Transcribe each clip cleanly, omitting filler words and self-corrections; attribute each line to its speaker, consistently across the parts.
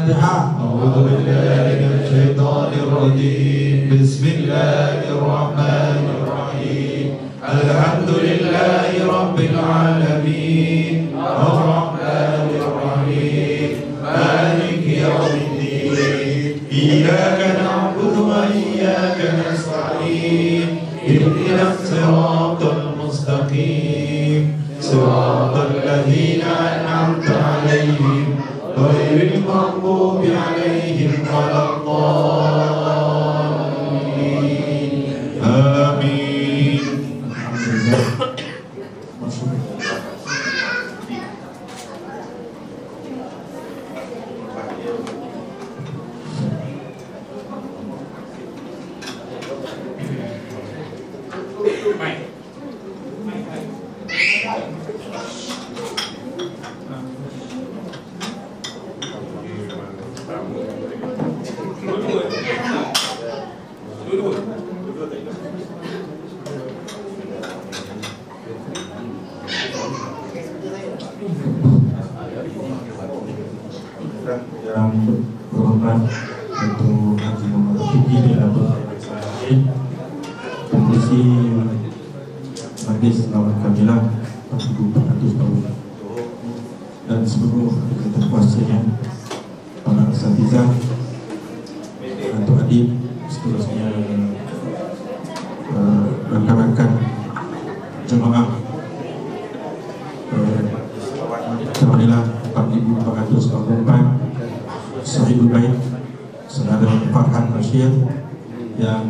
Speaker 1: Al-Fatihah. A'udzubillahi minasyaitonir rajim. Bismillahirrahmanirrahim. Alhamdulillahi rabbil alamin. Ar-Rahmanir Rahim. Maliki yaumiddin. Iyyaka na'budu wa iyyaka nasta'in. Ihdinas siratal mustaqim. Siratal ladzina an'amta 'alaihim ghairil maghdubi 'alaihim waladdallin. Amin.
Speaker 2: Yang berhormat untuk Haji Muhammad Fikri Datuk Komisi Majlis Lawan Kamilah 1400 tahun, dan seluruh keterkuasanya para asatizah, Datuk Adib, seterusnya rakan-rakan jemaah Alhamdulillah 4424 Sahibul Bait, saudara Farhan Rashid yang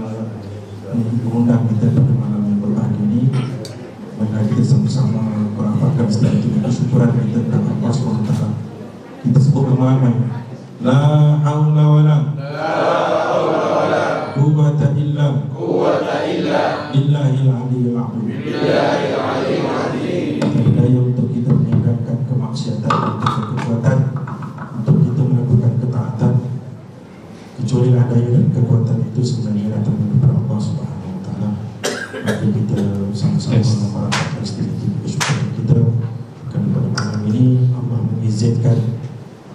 Speaker 2: mengundang kita pada malam yang berbahagia ini. Mari kita sama-sama merapatkan segala kesyukuran kita kepada Allah SWT. Kita sebut ramai-ramai. La haula wala quwwata illa billahil aliyyil azim. Kita daya untuk kita meninggalkan kemaksiatan dan kekuatan, untuk kita melakukan ketaatan, kecuali daya dan kekuatan itu sebenarnya datang daripada Allah Subhanahu Wa Taala. Maka kita sama-sama merapatkan segala kesyukuran kita kerana pada malam ini Allah mengizinkan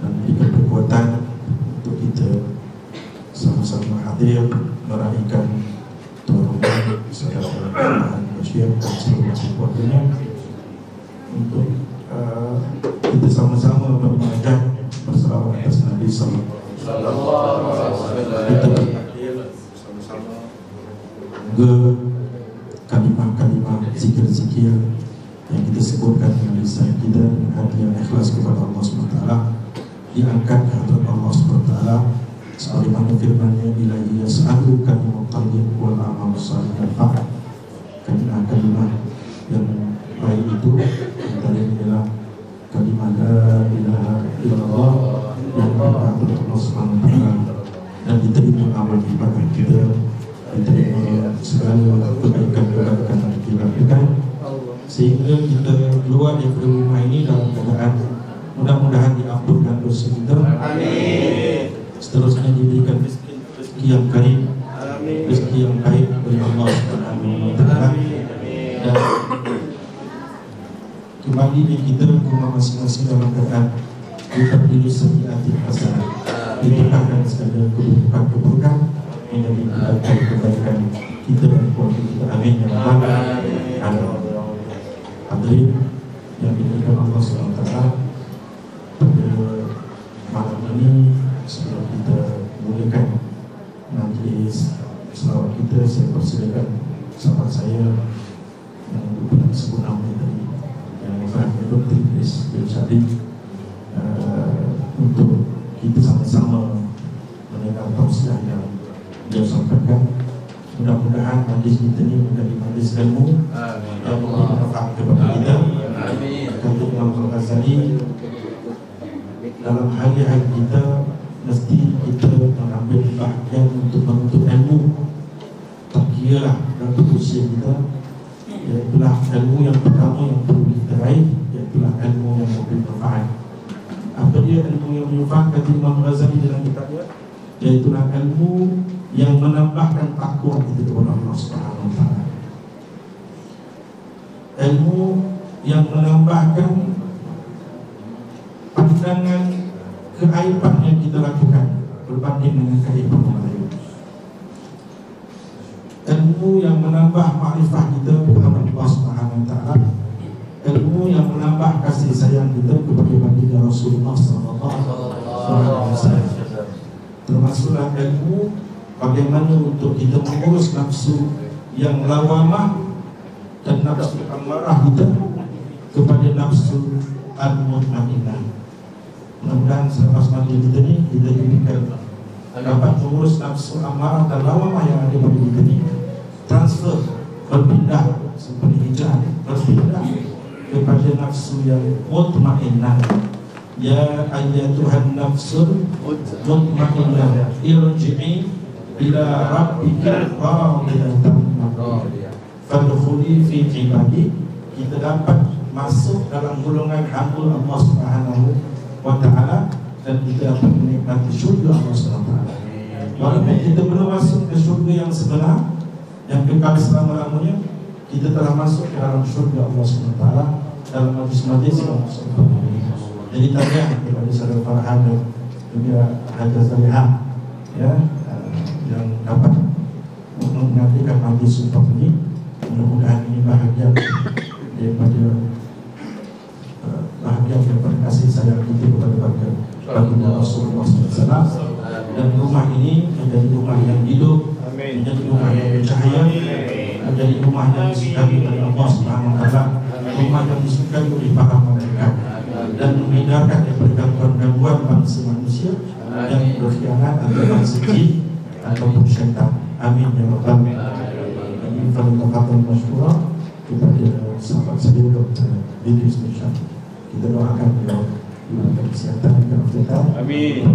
Speaker 2: dan memberikan kekuatan untuk kita sama-sama hadir meraihkan tuan rumah saudara Farhan Bashir dan seluruh keluarganya, untuk kita sama-sama bermunajat berselawat atas Nabi Sallallahu Alaihi Wasallam. Kita sama-sama kalimah-kalimah zikir-zikir yang kita sebutkan dengan lisan kita dengan hati yang ikhlas kepada Allah SWT diangkat ke hadirat Allah SWT, sebagaimana firman-Nya, ilahi yas'alu kalimah tayyib wal amal salih al-fa'al. Kalimah yang baik itu antaranya ialah kalimah la ilaha illallah yang dihadrat Allah SWT dan diterima amal ibadah kita, diterima segala kebaikan-kebaikan yang kita lakukan, sehingga kita keluar dari rumah ini dalam keadaan mudah-mudahan diampunkan dosa kita. Amin. Seterusnya diberikan rezeki yang karim, rezeki yang baik oleh Allah Subhanahu Wa Taala, dan kembali kita ke rumah masing-masing dalam keadaan diberi setiati hasanah, ditambahkan segala keburukan-keburukan menjadi kebaikan kita dan keluarga kita. Amin ya rabbal alamin. Hadirin yang dimuliakan Allah SWT, pada malam ini sebelum kita mulakan majlis selawat kita, saya persilakan sahabat saya yang lupa sebut nama tadi, yang Ibrahim Dr. Idris bin Syarif, untuk kita sama-sama mendengar tausiah yang beliau sampaikan. Mudah-mudahan majlis kita ini menjadi majlis ilmu yang memberi manfaat kepada kita. Kata Imam Al-Ghazali, dalam hari-hari kita mesti kita mengambil bahagian untuk menuntut ilmu. Tak kira dalam usia kita, iaitulah ilmu yang pertama yang perlu kita raih, iaitulah ilmu yang memberi manfaat. Apa dia ilmu yang bermanfaat? Kata Imam Ghazali dalam kitabnya, iaitulah ilmu yang menambahkan takwa kita kepada Allah Subhanahu Wa Taala. Ilmu yang menambahkan pandangan keaiban yang kita lakukan berbanding dengan keaiban yang lain. Ilmu yang menambah makrifah kita kepada Allah Subhanahu wa taala, ilmu yang menambah kasih sayang kita kepada baginda Rasulullah sallallahu alaihi wasallam. Termasuklah ilmu bagaimana untuk kita mengurus nafsu yang lawamah dan nafsu amarah kita kepada nafsu al-mutmainnah. Mudah-mudahan selepas majlis kita ni kita diberikan dapat mengurus nafsu amarah dan lawamah yang ada pada kita ni, transfer, berpindah seperti hijrah, berpindah kepada nafsu yang mutmainnah. Ya ayyatuhan nafsul mutmainnah irji'i ila rabbika radiyatan mardiyah fadkhuli fi ibadi. Kita dapat masuk dalam golongan hamba Allah Subhanahu wa taala dan kita dapat menikmati syurga Allah Subhanahu wa taala. Walaupun kita belum masuk ke syurga yang sebenar yang kekal selama-lamanya, kita telah masuk ke dalam syurga Allah Subhanahu wa taala dalam majlis-majlis Allah Subhanahu wa taala. Jadi tanya kepada saudara Farhan dan juga Haja Salihah ya, yang dapat mengajikan majlis seperti ini. Mudah-mudahan ini bahagian daripada kasih sayang kita kepada baginda Rasulullah SAW. Dan rumah ini menjadi rumah yang hidup, menjadi rumah yang bercahaya, menjadi rumah yang disukai oleh Allah Subhanahu wa taala, rumah yang disukai oleh para malaikat, dan menghindarkan daripada gangguan bangsa manusia yang berkhianat antara segi ataupun syaitan. Amin ya rabbal alamin. Ini fadhilatan masykurah kepada sahabat saya Dr. Idris Mirsyad. Kita doakan beliau diberikan kesihatan dan keselamatan. Amin.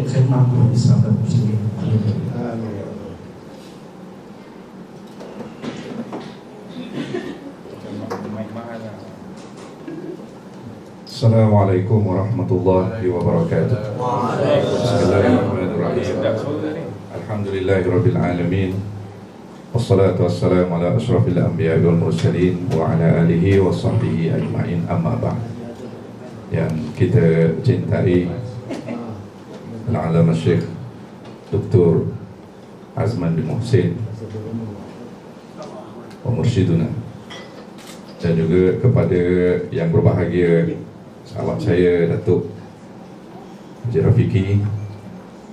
Speaker 2: Khidmat kepada Islam dan Muslimin. Amin.
Speaker 1: Assalamualaikum warahmatullahi wabarakatuh. Bismillahirrahmanirrahim. Alhamdulillahirabbil alamin. Wassalatu wassalamu ala asyrafil anbiya'i wal mursalin wa ala alihi wa sahbihi ajma'in, amma ba'd. Yang kita cintai Al-Alama Syekh Dr. Azman bin Muhsin wa mursyiduna, dan juga kepada yang berbahagia sahabat saya Datuk Haji Rafiqi,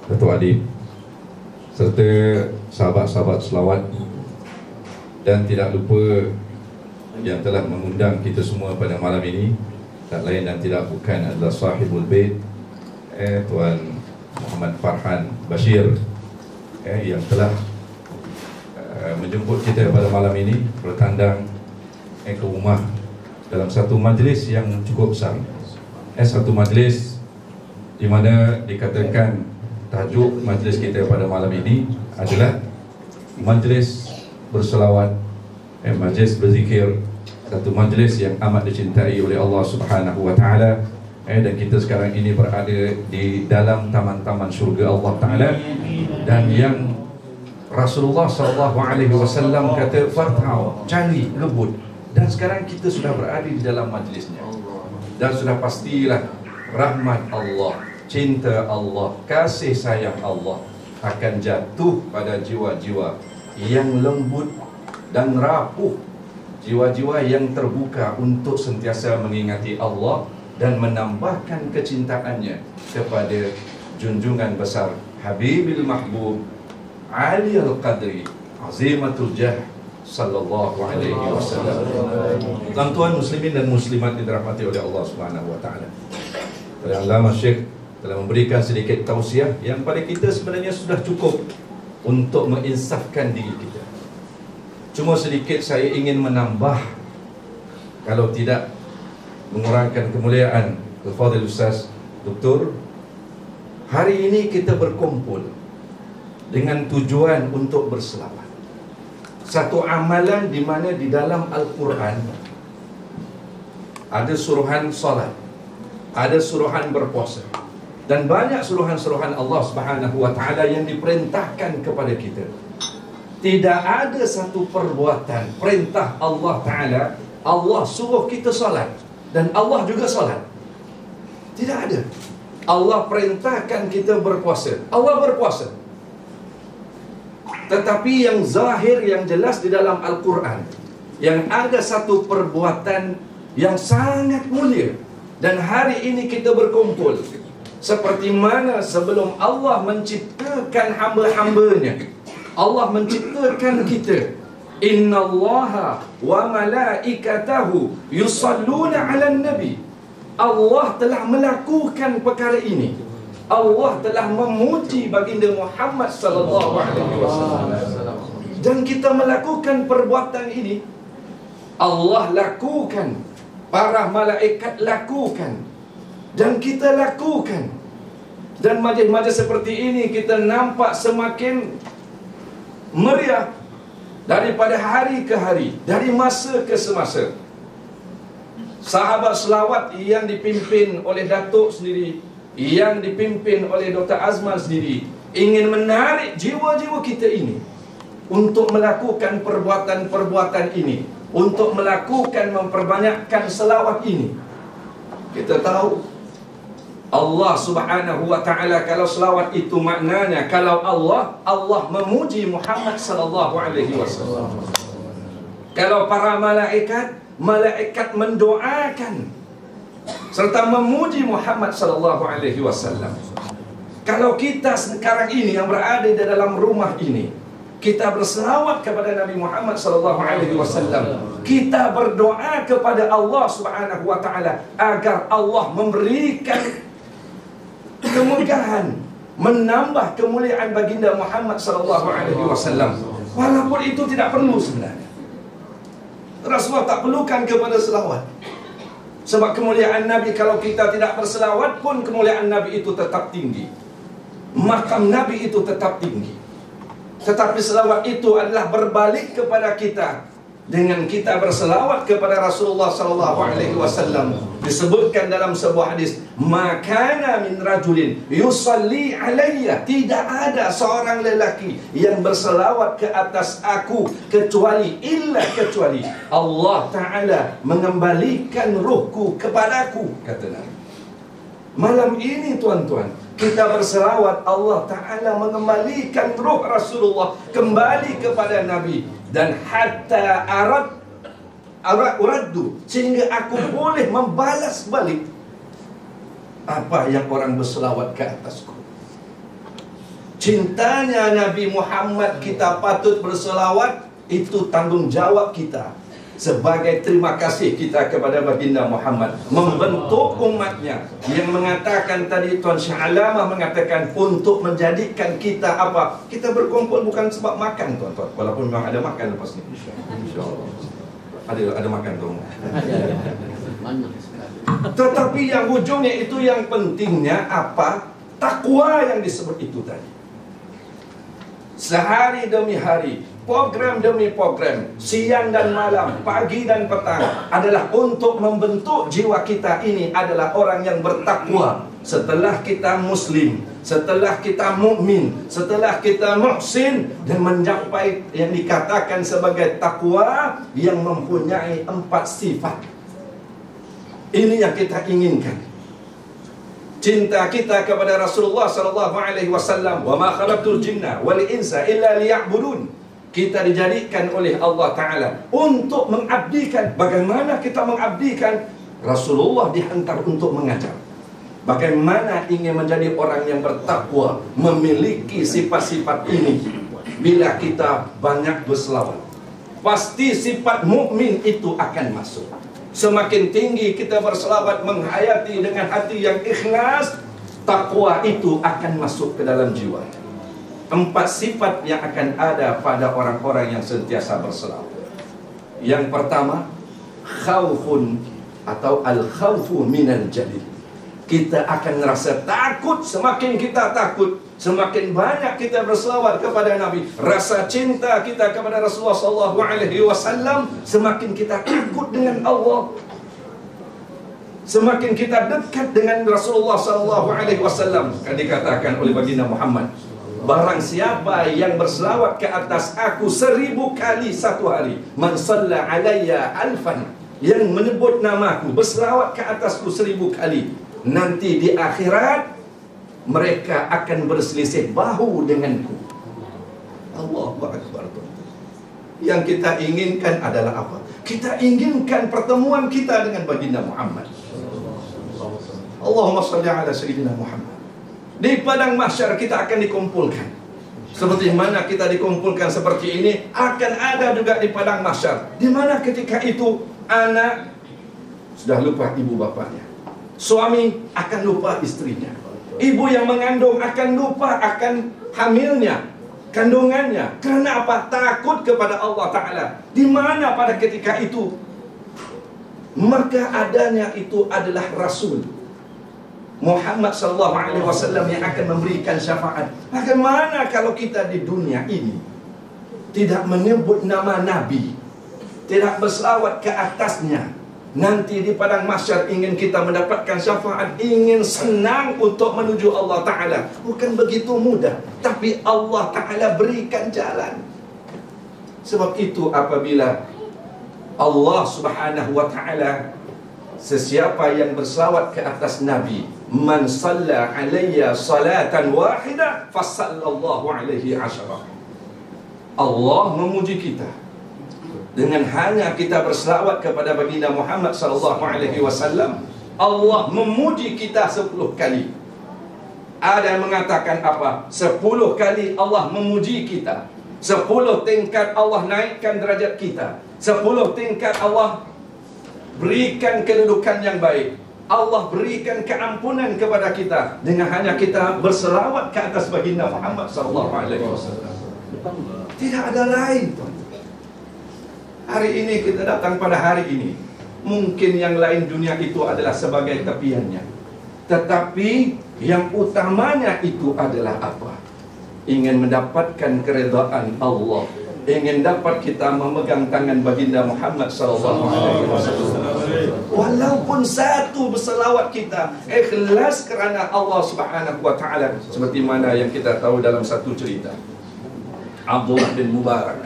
Speaker 1: Datuk Adib, serta sahabat-sahabat selawat, dan tidak lupa yang telah mengundang kita semua pada malam ini, tak lain dan tidak bukan adalah sahibul bait Tuan Muhammad Farhan Bashir yang telah menjemput kita pada malam ini, bertandang ke rumah dalam satu majlis yang cukup besar, satu majlis di mana dikatakan tajuk majlis kita pada malam ini adalah majlis berselawat, majlis berzikir, satu majlis yang amat dicintai oleh Allah Subhanahu wa taala. Dan kita sekarang ini berada di dalam taman-taman syurga Allah taala, dan yang Rasulullah sallallahu alaihi wasallam kata fartau, cari, rebut. Dan sekarang kita sudah berada di dalam majlisnya, dan sudah pastilah rahmat Allah, cinta Allah, kasih sayang Allah akan jatuh pada jiwa-jiwa yang lembut dan rapuh, jiwa-jiwa yang terbuka untuk sentiasa mengingati Allah dan menambahkan kecintaannya kepada junjungan besar Habibil Mahbub Aliyul Qadri Azimatul Jah sallallahu alaihi wasallam. Tuan-tuan muslimin dan muslimat yang dirahmati oleh Allah Subhanahu wa taala, Al-Alama Syekh telah memberikan sedikit tausiah yang pada kita sebenarnya sudah cukup untuk menginsafkan diri kita. Cuma sedikit saya ingin menambah, kalau tidak mengurangkan kemuliaan Al-Fadhil Ustaz Doktor. Hari ini kita berkumpul dengan tujuan untuk berselawat. Satu amalan di mana di dalam Al-Quran ada suruhan salat, ada suruhan berpuasa, dan banyak suruhan-suruhan Allah Subhanahu wa taala yang diperintahkan kepada kita. Tidak ada satu perbuatan perintah Allah taala Allah suruh kita salat dan Allah juga salat. Tidak ada.
Speaker 3: Allah perintahkan kita berpuasa. Allah berpuasa. Tetapi yang zahir, yang jelas di dalam Al-Quran, yang ada satu perbuatan yang sangat mulia. Dan hari ini kita berkumpul seperti mana sebelum Allah menciptakan hamba-hambanya, Allah menciptakan kita. Innallaha wa malaikatahu yusalluna 'alan nabi. Allah telah melakukan perkara ini. Allah telah memuji baginda Muhammad sallallahu alaihi wasallam. Dan kita melakukan perbuatan ini, Allah lakukan, para malaikat lakukan, dan kita lakukan. Dan majlis-majlis seperti ini kita nampak semakin meriah daripada hari ke hari, dari masa ke semasa. Sahabat selawat yang dipimpin oleh Datuk sendiri, yang dipimpin oleh Dr. Azman sendiri, ingin menarik jiwa-jiwa kita ini untuk melakukan perbuatan-perbuatan ini, untuk melakukan, memperbanyakkan selawat ini. Kita tahu Allah subhanahu wa ta'ala, kalau selawat itu maknanya, kalau Allah memuji Muhammad sallallahu alaihi wasallam. Kalau para malaikat mendoakan serta memuji Muhammad sallallahu alaihi wasallam. Kalau kita sekarang ini yang berada di dalam rumah ini, kita berselawat kepada Nabi Muhammad sallallahu alaihi wasallam, kita berdoa kepada Allah subhanahu wa ta'ala agar Allah memberikan kemuliaan, menambah kemuliaan baginda Muhammad sallallahu alaihi wasallam. Walaupun itu tidak perlu sebenarnya. Rasulullah tak perlukan kepada selawat. Sebab kemuliaan Nabi, kalau kita tidak berselawat pun kemuliaan Nabi itu tetap tinggi, makam Nabi itu tetap tinggi. Tetapi selawat itu adalah berbalik kepada kita dengan kita berselawat kepada Rasulullah sallallahu alaihi wasallam. Disebutkan dalam sebuah hadis, "Makana min rajulin yusalli alayya." Tidak ada seorang lelaki yang berselawat ke atas aku kecuali Allah Ta'ala mengembalikan ruhku kepadaku, kata Nabi. Malam ini tuan-tuan, kita berselawat, Allah Ta'ala mengembalikan ruh Rasulullah kembali kepada Nabi. Dan hatta uraddu, sehingga aku boleh membalas balik apa yang orang berselawat ke atasku. Cintanya Nabi Muhammad kita patut berselawat, itu tanggung jawab kita sebagai terima kasih kita kepada baginda Muhammad, membentuk umatnya. Yang mengatakan tadi Tuan Syah Alamah mengatakan untuk menjadikan kita apa? Kita berkumpul bukan sebab makan tuan-tuan, walaupun memang ada makan lepas ni. InsyaAllah ada makan tuan. Tetapi yang hujungnya itu, yang pentingnya apa? Takwa yang disebut itu tadi. Sehari demi hari, program demi program, siang dan malam, pagi dan petang, adalah untuk membentuk jiwa kita ini adalah orang yang bertakwa. Setelah kita muslim, setelah kita mukmin, setelah kita muhsin, dan mencapai yang dikatakan sebagai takwa yang mempunyai 4 sifat. Ini yang kita inginkan. Cinta kita kepada Rasulullah sallallahu alaihi wasallam, wa ma khalaqtul jinna wal insa illa liya'budun. Kita dijadikan oleh Allah Ta'ala untuk mengabdikan. Bagaimana kita mengabdikan? Rasulullah dihantar untuk mengajar. Bagaimana ingin menjadi orang yang bertakwa, memiliki sifat-sifat ini. Bila kita banyak berselawat, pasti sifat mukmin itu akan masuk. Semakin tinggi kita berselawat, menghayati dengan hati yang ikhlas, takwa itu akan masuk ke dalam jiwa. 4 sifat yang akan ada pada orang-orang yang sentiasa berselawat. Yang pertama, khaufun atau al-khaufu minal jalil. Kita akan merasa takut. Semakin kita takut, semakin banyak kita berselawat kepada Nabi. Rasa cinta kita kepada Rasulullah SAW, semakin kita takut dengan Allah, semakin kita dekat dengan Rasulullah SAW. Kan dikatakan oleh baginda Muhammad, barang siapa yang berselawat ke atas aku 1000 kali satu hari, man shalla alayya alfan, yang menyebut namaku, berselawat ke atasku 1000 kali, nanti di akhirat mereka akan berselisih bahu denganku. Allahu Akbar. Yang kita inginkan adalah apa? Kita inginkan pertemuan kita dengan baginda Muhammad. Allahumma salli ala sayyidina Muhammad. Di padang mahsyar kita akan dikumpulkan. Seperti mana kita dikumpulkan seperti ini, akan ada juga di padang mahsyar. Di mana ketika itu anak sudah lupa ibu bapanya, suami akan lupa istrinya, ibu yang mengandung akan lupa akan hamilnya, kandungannya. Karena apa? Takut kepada Allah Ta'ala. Di mana pada ketika itu? Maka adanya itu adalah Rasul Muhammad sallallahu alaihi wasallam yang akan memberikan syafaat. Bagaimana kalau kita di dunia ini tidak menyebut nama Nabi, tidak berselawat ke atasnya? Nanti di padang mahsyar ingin kita mendapatkan syafaat, ingin senang untuk menuju Allah Ta'ala, bukan begitu mudah. Tapi Allah Ta'ala berikan jalan. Sebab itu apabila Allah Subhanahu wa Ta'ala, sesiapa yang berselawat ke atas Nabi, man salla alayya salatan wahidah fasallallahu alaihi asyara. Allah memuji kita dengan hanya kita berselawat kepada baginda Muhammad sallallahu alaihi wasallam. Allah memuji kita 10 kali. Ada yang mengatakan apa? 10 kali Allah memuji kita, 10 tingkat Allah naikkan derajat kita, 10 tingkat Allah berikan kedudukan yang baik, Allah berikan keampunan kepada kita dengan hanya kita berselawat ke atas baginda Muhammad sallallahu alaihi wasallam. Tidak ada lain. Hari ini kita datang pada hari ini, mungkin yang lain dunia itu adalah sebagai tepiannya, tetapi yang utamanya itu adalah apa? Ingin mendapatkan keredaan Allah, ingin dapat kita memegang tangan baginda Muhammad sallallahu alaihi wasallam. Walaupun satu berselawat kita ikhlas kerana Allah Subhanahu wa Ta'ala, seperti mana yang kita tahu dalam satu cerita, Abdullah bin Mubarak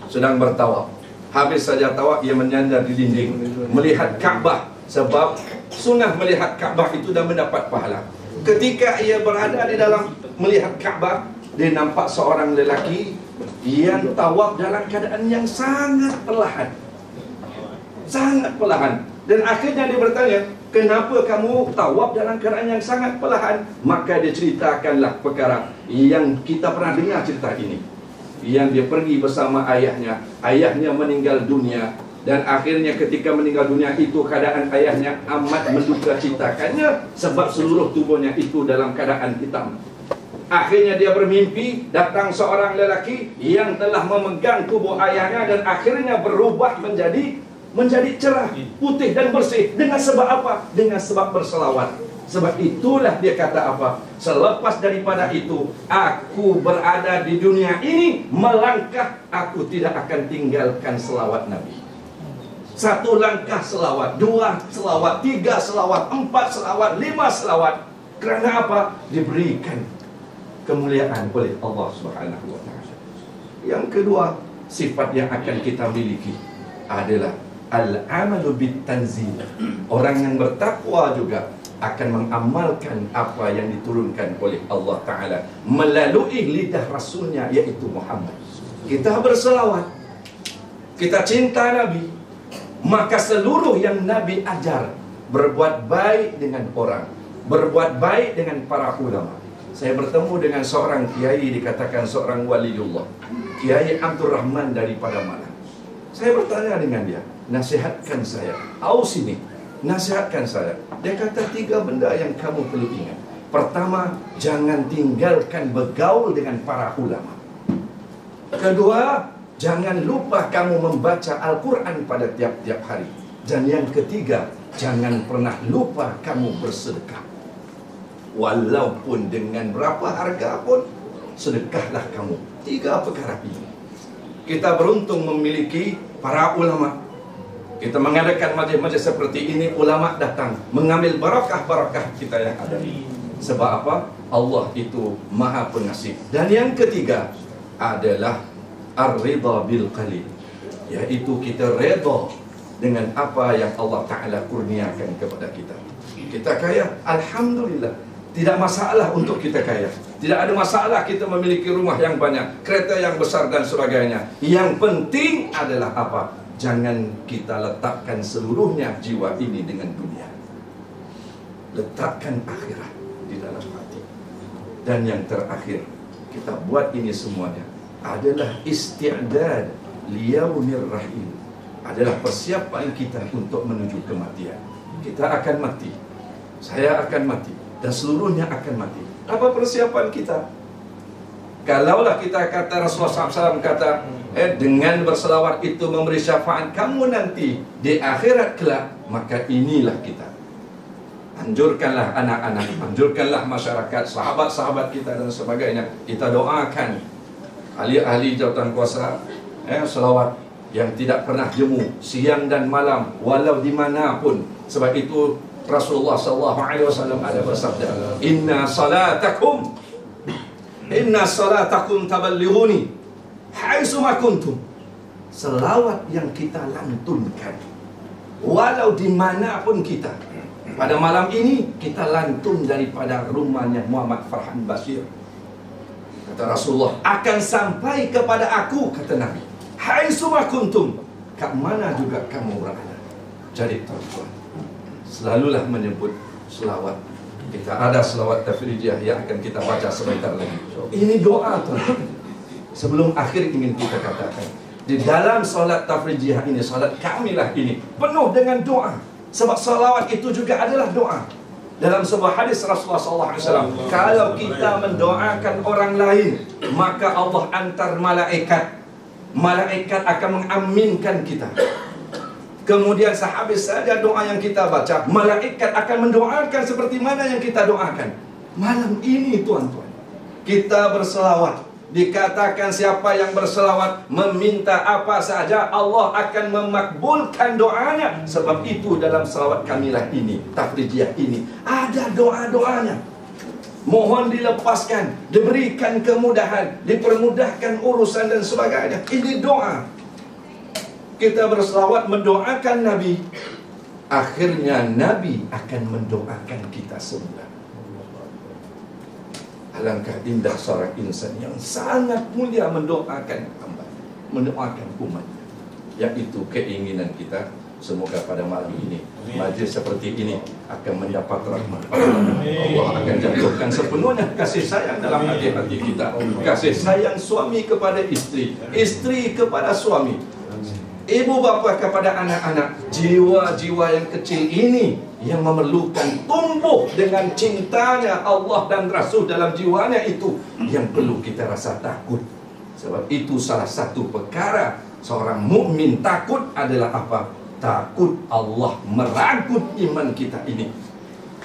Speaker 3: sedang bertawaf. Habis saja tawaf, ia menyandar di dinding melihat Kaabah, sebab sunnah melihat Kaabah itu dan mendapat pahala. Ketika ia berada di dalam melihat Kaabah, dia nampak seorang lelaki yang tawaf dalam keadaan yang sangat perlahan. Sangat perlahan. Dan akhirnya dia bertanya, kenapa kamu tawaf dalam keadaan yang sangat perlahan? Maka dia ceritakanlah perkara yang kita pernah dengar cerita ini, yang dia pergi bersama ayahnya. Ayahnya meninggal dunia, dan akhirnya ketika meninggal dunia itu keadaan ayahnya amat menduka citakannya, sebab seluruh tubuhnya itu dalam keadaan hitam. Akhirnya dia bermimpi, datang seorang lelaki yang telah memegang tubuh ayahnya, dan akhirnya berubah menjadi cerah, putih dan bersih. Dengan sebab apa? Dengan sebab berselawat. Sebab itulah dia kata apa? Selepas daripada itu, aku berada di dunia ini, melangkah, aku tidak akan tinggalkan selawat Nabi. 1 langkah selawat, 2 selawat, 3 selawat, 4 selawat, 5 selawat. Kerana apa? Diberikan kemuliaan oleh Allah Subhanahu wa Ta'ala. Yang kedua, sifat yang akan kita miliki adalah al-amalu bit-tanzil. Orang yang bertakwa juga akan mengamalkan apa yang diturunkan oleh Allah Ta'ala melalui lidah Rasulnya, yaitu Muhammad. Kita berselawat, kita cinta Nabi, maka seluruh yang Nabi ajar, berbuat baik dengan orang, berbuat baik dengan para ulama. Saya bertemu dengan seorang kiai, dikatakan seorang waliullah, Kiai Abdul Rahman dari Padamalan. Saya bertanya dengan dia, nasihatkan saya. Sini, nasihatkan saya. Dia kata 3 benda yang kamu perlu ingat. Pertama, jangan tinggalkan bergaul dengan para ulama. Kedua, jangan lupa kamu membaca Al-Quran pada tiap-tiap hari. Dan yang ketiga, jangan pernah lupa kamu bersedekah. Walaupun dengan berapa harga pun, sedekahlah kamu. 3 perkara ini. Kita beruntung memiliki para ulama. Kita mengadakan majlis-majlis seperti ini, ulama datang mengambil barakah-barakah kita yang ada. Sebab apa? Allah itu Maha Pengasih. Dan yang ketiga adalah ar-ridha bil qalil, yaitu kita redha dengan apa yang Allah Ta'ala kurniakan kepada kita. Kita kaya, alhamdulillah. Tidak masalah untuk kita kaya. Tidak ada masalah kita memiliki rumah yang banyak, kereta yang besar dan sebagainya. Yang penting adalah apa? Jangan kita letakkan seluruhnya jiwa ini dengan dunia. Letakkan akhirat di dalam hati. Dan yang terakhir, kita buat ini semuanya adalah isti'dad liyaumir rahim. Adalah persiapan kita untuk menuju kematian. Kita akan mati. Saya akan mati. Dan seluruhnya akan mati. Apa persiapan kita? Kalaulah kita kata Rasulullah SAW kata, dengan berselawat itu memberi syafaat kamu nanti di akhirat kelak, maka inilah kita. Anjurkanlah anak-anak, anjurkanlah masyarakat, sahabat-sahabat kita dan sebagainya. Kita doakan ahli-ahli jawatan kuasa, selawat yang tidak pernah jemu siang dan malam, walau dimanapun. Sebab itu Rasulullah SAW ada bersabda, Inna salatakum taballighuni haitsuma kuntum. Selawat yang kita lantunkan walau dimanapun kita. Pada malam ini kita lantun daripada rumahnya Muhammad Farhan Bashir. Kata Rasulullah, akan sampai kepada aku, kata Nabi, haitsuma kuntum, kat mana juga kamu berada. Jadi tuan-tuan, selalulah menyebut selawat. Kita ada selawat tafrijiyah yang akan kita baca sebentar lagi. Ini doa tuan. Sebelum akhir ingin kita katakan, di dalam solat tafrijiyah ini, solat kamilah ini penuh dengan doa. Sebab selawat itu juga adalah doa. Dalam sebuah hadis Rasulullah SAW, kalau kita mendoakan orang lain, maka Allah antar malaikat. Malaikat akan mengaminkan kita. Kemudian sehabis saja doa yang kita baca, malaikat akan mendoakan seperti mana yang kita doakan. Malam ini tuan-tuan, kita berselawat. Dikatakan siapa yang berselawat meminta apa saja, Allah akan memakbulkan doanya. Sebab itu dalam selawat kamilah ini, tafrijiyah ini, ada doa-doanya. Mohon dilepaskan, diberikan kemudahan, dipermudahkan urusan dan sebagainya. Ini doa. Kita berselawat mendoakan Nabi, akhirnya Nabi akan mendoakan kita semua. Alangkah indah seorang insan yang sangat mulia mendoakan hamba, mendoakan umatnya. Yaitu keinginan kita, semoga pada malam ini majlis seperti ini akan mendapat rahmat Allah. Akan jatuhkan sepenuhnya kasih sayang dalam hati-hati kita. Kasih sayang suami kepada istri, istri kepada suami, ibu bapa kepada anak-anak. Jiwa-jiwa yang kecil ini yang memerlukan tumbuh dengan cintanya Allah dan Rasul dalam jiwanya itu, yang perlu kita rasa takut. Sebab itu salah satu perkara seorang mukmin takut adalah apa? Takut Allah meragut iman kita ini.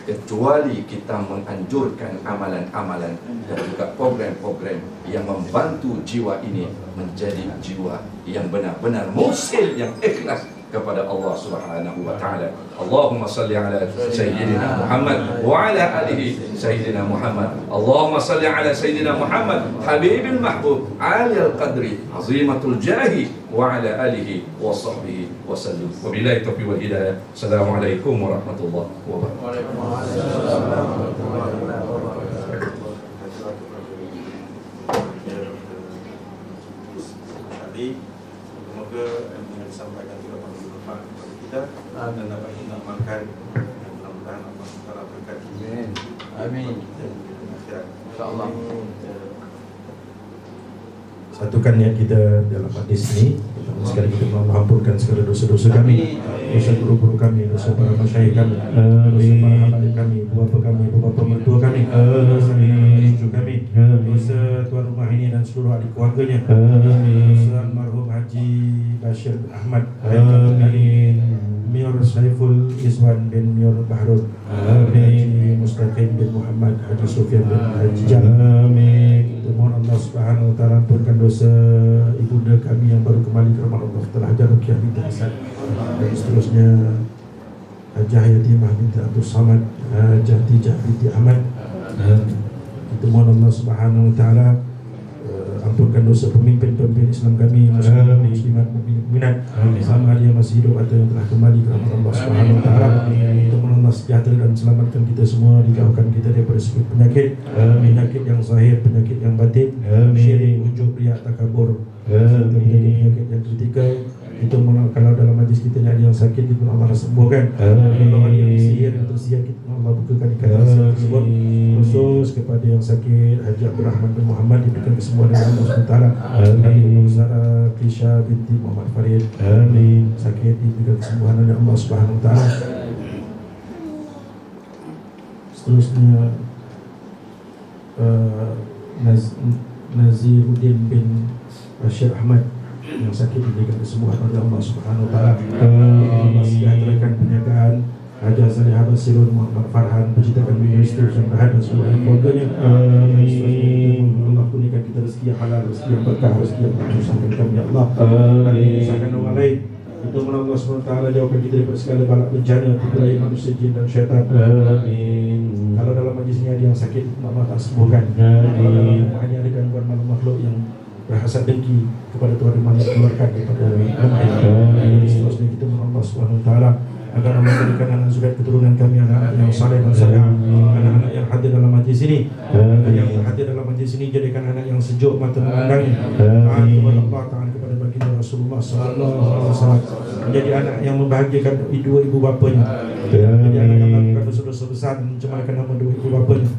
Speaker 3: Kecuali kita menganjurkan amalan-amalan dan juga program-program yang membantu jiwa ini menjadi jiwa yang benar-benar musil, yang ikhlas kepada Allah Subhanahu wa taala. Allahumma salli ala sayyidina Muhammad wa ala alihi sayyidina Muhammad. Allahumma salli ala sayyidina Muhammad habibil mahbub aliyal qadri azimatul jahi wa ala alihi wa sahbihi wa sallam. Wabillahi taufiq wal hidayah. Assalamualaikum warahmatullahi wabarakatuh.
Speaker 4: Semoga yang disampaikan juga bermanfaat kepada kita dan dapat kita amalkan, dan mudah-mudahan Allah Taala berkati.
Speaker 5: Amin.
Speaker 4: InsyaAllah.
Speaker 2: Satukan niat kita dalam hadis ini. Sekali kita mengampunkan segala dosa-dosa kami, dosa guru-guru kami, dosa para masyayikh kami, dosa para habaib kami, bapa kami, bapa mertua kami, dosa cucu kami, dosa tuan rumah ini dan seluruh ahli keluarganya, dosa almarhum Haji Bashir Ahmad, Mir Saiful Izwan bin Mir Bahrul, Haji Mustaqim bin Muhammad, Haji Sufyan bin Haji Jal. Mohon Allah Subhanahu wa taala ampunkan dosa ibunda kami yang baru kembali ke rumah Allah, telah hajar ruqyah binti Hasan, dan seterusnya Hajah Yatimah binti Abdul Samad, Hajah Tijah binti Ahmad. Kita mohon Allah Subhanahu wa taala ampunkan dosa pemimpin-pemimpin Islam kami, muslimat, mukminat, sama ada yang masih hidup atau yang telah kembali ke rahmat Allah Subhanahu wa taala. Kita mohon Allah sejahtera dan selamatkan kita semua, dijauhkan kita daripada segala penyakit, penyakit yang zahir, penyakit yang batin, syirik, ujub, riak, takabur, penyakit yang kritikal. Kita kalau dalam majlis kita ni ada yang sakit, kita Allah sembuhkan. Kalau ada yang sihir atau siap, kita Allah bukakan ikatan sihir tersebut. Khusus kepada yang sakit, Haji Abdul Rahman bin Muhammad diberikan kesembuhan dari Allah SWT. Amin. Sarah Kisha binti Muhammad Farid, amin, sakit diberikan kesembuhan dari Allah SWT. Seterusnya Naziruddin bin Bashir Ahmad yang sakit diberikan kesembuhan oleh Allah Subhanahu Wa Taala. Allah sejahterakan penjagaan Haji Salihah Basirun Muhammad Farhan, penciptakan Ministri yang berhad dan seluruh keluarganya. Allah kurniakan kita rezeki yang halal, rezeki yang berkah, rezeki yang menyusahkan kami ya Allah. Dan menyusahkan orang lain. Itu Allah SWT jauhkan kita daripada segala balak bencana, tipu-daya manusia, jin dan syaitan. Amin. Kalau dalam majlis ini ada yang sakit, Allah tak sembuhkan. Kalau dalam hanya ada gangguan makhluk yang berhasad dengki kepada Tuhan yang Maha keluarkan daripada kami. Seterusnya kita mohon Allah SWT agar Allah memberikan anak zubat keturunan kami, anak yang saleh dan saleh, anak-anak yang hadir dalam majlis ini, yang hadir dalam majlis ini jadikan anak yang sejuk mata memandangnya. Taat kepada Allah, taat kepada baginda Rasulullah SAW, menjadi anak yang membahagiakan dua ibu bapanya, menjadi anak yang melakukan dosa-dosa besar dan mencemarkan nama dua ibu bapanya.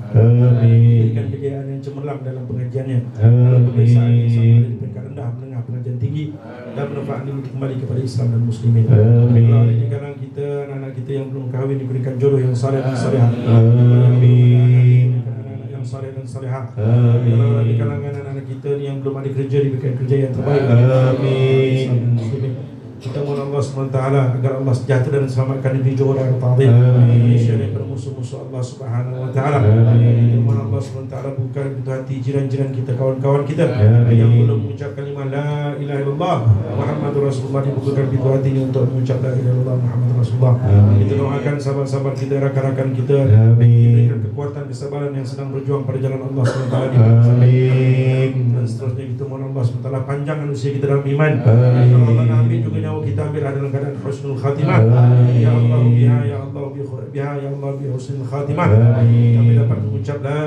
Speaker 2: Berikan kejayaan yang cemerlang dalam pengajiannya, dalam pemeriksaannya sampai di peringkat rendah, menengah, pengajian tinggi, dan manfaat ini kembali kepada Islam dan Muslimin. Kalau ini kadang kita, anak-anak kita yang belum kahwin diberikan jodoh yang saleh dan salehah. Amin. Anak-anak yang saleh dan salehah. Kalau di kalangan anak-anak kita yang belum ada kerja diberikan kerja yang terbaik. Amin. Kita mohon Allah SWT agar Allah sejahtera dan selamatkan negeri Johor dan Ta'zim, Indonesia daripada musuh-musuh Allah Subhanahu Wa Taala. Kita mohon Allah SWT buka pintu hati jiran-jiran kita, kawan-kawan kita yang belum mengucap kalimah La ilaha illallah Muhammadur Rasulullah, dibukakan pintu hatinya untuk mengucap La ilaha illallah Muhammadur Rasulullah. Kita doakan sahabat-sahabat kita, rakan-rakan kita, diberikan kekuatan, kesabaran yang sedang berjuang pada jalan Allah SWT. Amin. Dan seterusnya kita mohon Allah SWT panjangkan usia kita dalam iman. Kalau Allah nak ambil juga nyawa kita, ambil dalam keadaan husnul khatimah. Ya Allah biha, ya Allah biha, ya Allah bi husnul khatimah. Kami dapat mengucap La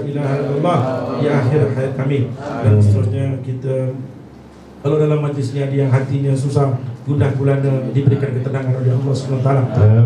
Speaker 2: ilaha illallah di akhir hayat kami. Dan seterusnya kita, kalau dalam majlis ini ada yang hatinya susah, gundah gulana, diberikan ketenangan oleh Allah SWT.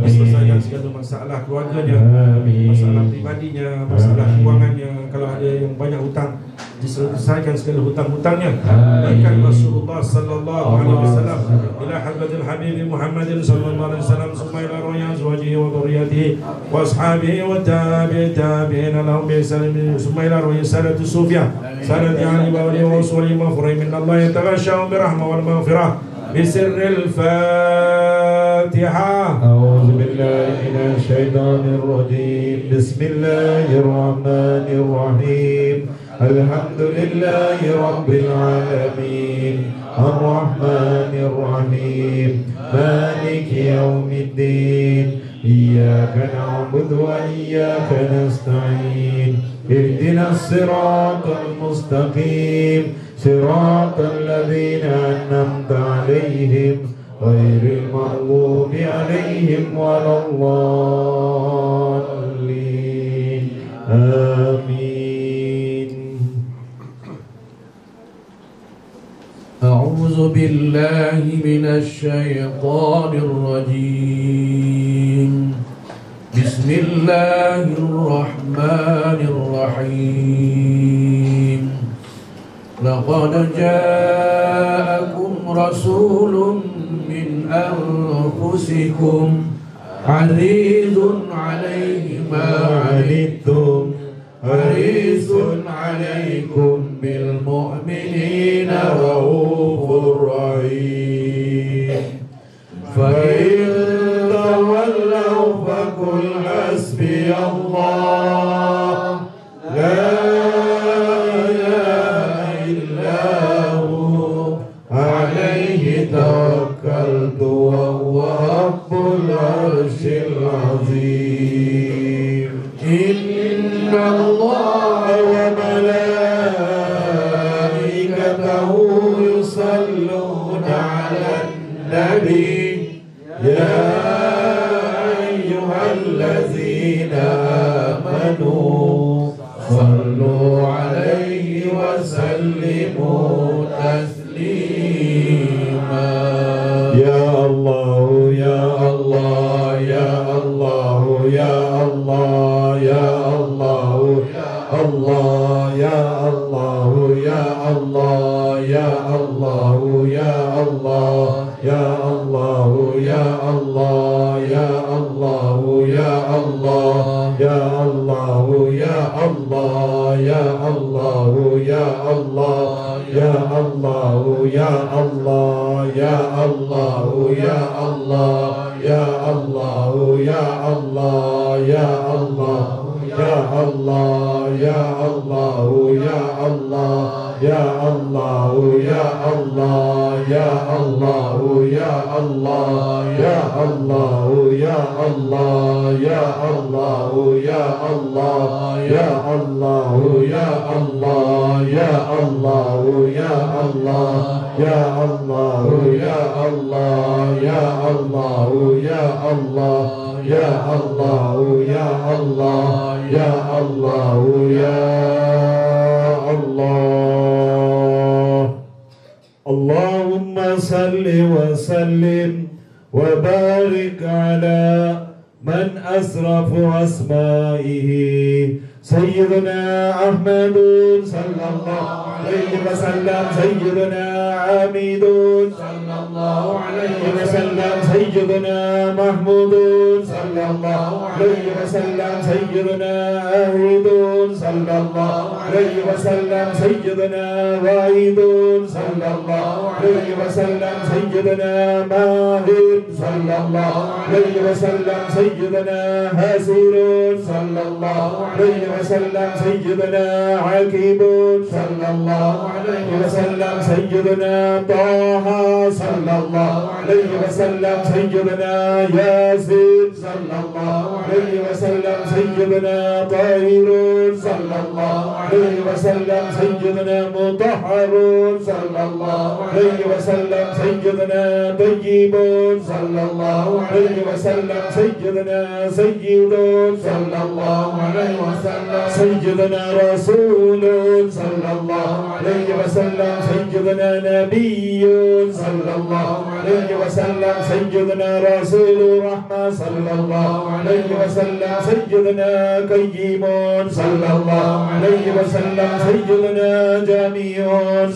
Speaker 2: Diselesaikan segala masalah keluarganya, masalah pribadinya, masalah kewangannya. Kalau ada yang banyak hutang, diselesaikan segala hutang-hutangnya. Bahkan Rasulullah sallallahu alaihi wasallam ila hadratil habib Muhammadin sallallahu alaihi wasallam summa ila ru'ya azwajihi wa dhurriyyatihi wa ashabihi wa tabi'in lahum bi ihsan summa ila ru'ya salatu sufya salati ali wa ali wa usuli maghfura min Allah yataghashshahu bi rahmah wal maghfirah بسر الفاتحة. أعوذ بالله من الشيطان الرجيم. بسم الله الرحمن الرحيم. الحمد لله رب العالمين الرحمن الرحيم مالك يوم الدين إياك نعبد وإياك نستعين اهدنا الصراط المستقيم صراط الذين أنعمت عليهم غير المغضوب عليهم ولا الضالين آمين. أعوذ بالله من الشيطان الرجيم. بسم الله الرحمن الرحيم. لقد جاءكم رسول من أنفسكم عزيز عليه ما عنتم حريص عليكم بالمؤمنين رؤوف رحيم. فإن تولوا فقل حسبي الله لا توكلت وهو رب العرش العظيم. إن الله وملائكته يصلون على النبي يا أيها الذين
Speaker 5: ya Allah, ya Allah, ya Allah, Allah, ya Allah, ya Allah, ya Allah, ya Allah, ya Allah, ya Allah, ya Allah, ya Allah, ya Allah, ya Allah, ya Allah, ya Allah, ya Allah, ya Allah, ya Allah, ya Allah, ya Allah, ya Allah, ya Allah. Ya Allah, ya Allah, ya Allah, ya Allah, ya Allah, ya Allah, ya Allah, ya Allah, ya Allah, ya Allah, ya Allah, ya Allah, ya Allah, ya Allah, ya Allah, ya Allah, ya Allah, ya Allah, ya Allah. Ya Allah, ya Allah, ya Allah, ya Allah. Allahumma salli wa sallim wa barik ala man asrafu asma'ihi Sayyidina Ahmadun sallallahu alaihi wasallam, Sayyidina Hamidun sallallahu alaihi wasallam, Sayyidina Mahmudun sallallahu alaihi wasallam, Sayyidina Ahidun sallallahu alaihi wasallam, Sayyidina Wahidun sallallahu alaihi wasallam, Sayyidina Mahid sallallahu alaihi wasallam, Sayyidina Hasirun sallallahu alaihi وسلم سيدنا عكيب صلى الله عليه وسلم سيدنا طه صلى الله عليه وسلم سيدنا ياسين صلى الله عليه وسلم سيدنا طاهر صلى الله عليه وسلم سيدنا مطهر صلى الله عليه وسلم سيدنا طيب صلى الله عليه وسلم سيدنا سيد صلى الله عليه وسلم سيدنا رسول صلى الله عليه وسلم سيدنا نبي صلى الله عليه وسلم سيدنا رسول رحمة صلى الله عليه وسلم سيدنا قيم صلى الله عليه وسلم سيدنا جميع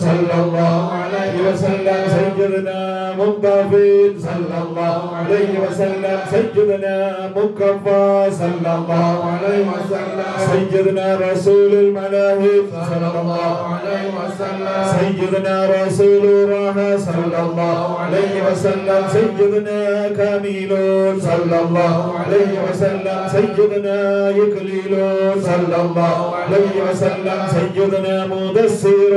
Speaker 5: صلى الله عليه وسلم سيدنا مقتفل صلى الله عليه وسلم سيدنا مكفى صلى الله عليه وسلم سيدنا رسول الملاهب صلى الله عليه وسلم سيدنا رسول الرحى صلى الله عليه وسلم سيدنا كامل صلى الله عليه وسلم سيدنا يكليل صلى الله عليه وسلم سيدنا مدثر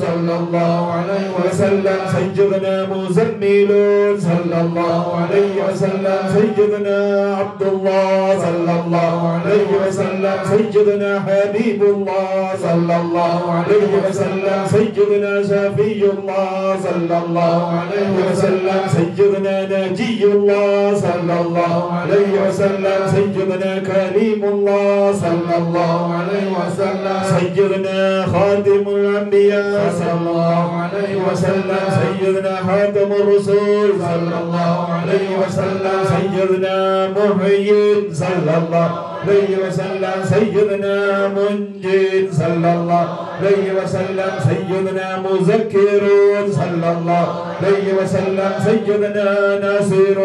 Speaker 5: صلى الله عليه وسلم سيدنا مزمل صلى الله عليه وسلم سيدنا عبد الله صلى الله عليه وسلم سيدنا حبيب الله صلى الله عليه وسلم سيدنا شفي الله صلى الله عليه وسلم سيدنا نجي الله صلى الله عليه وسلم سيدنا كريم الله صلى الله عليه وسلم سيدنا خاتم الأنبياء صلى الله عليه وسلم سيدنا خاتم الرسول صلى الله عليه وسلم سيدنا محيي صلى الله عليه وسلم سيدنا منجد صلى الله عليه وسلم سيدنا مذكر صلى الله عليه وسلم سيدنا ناصر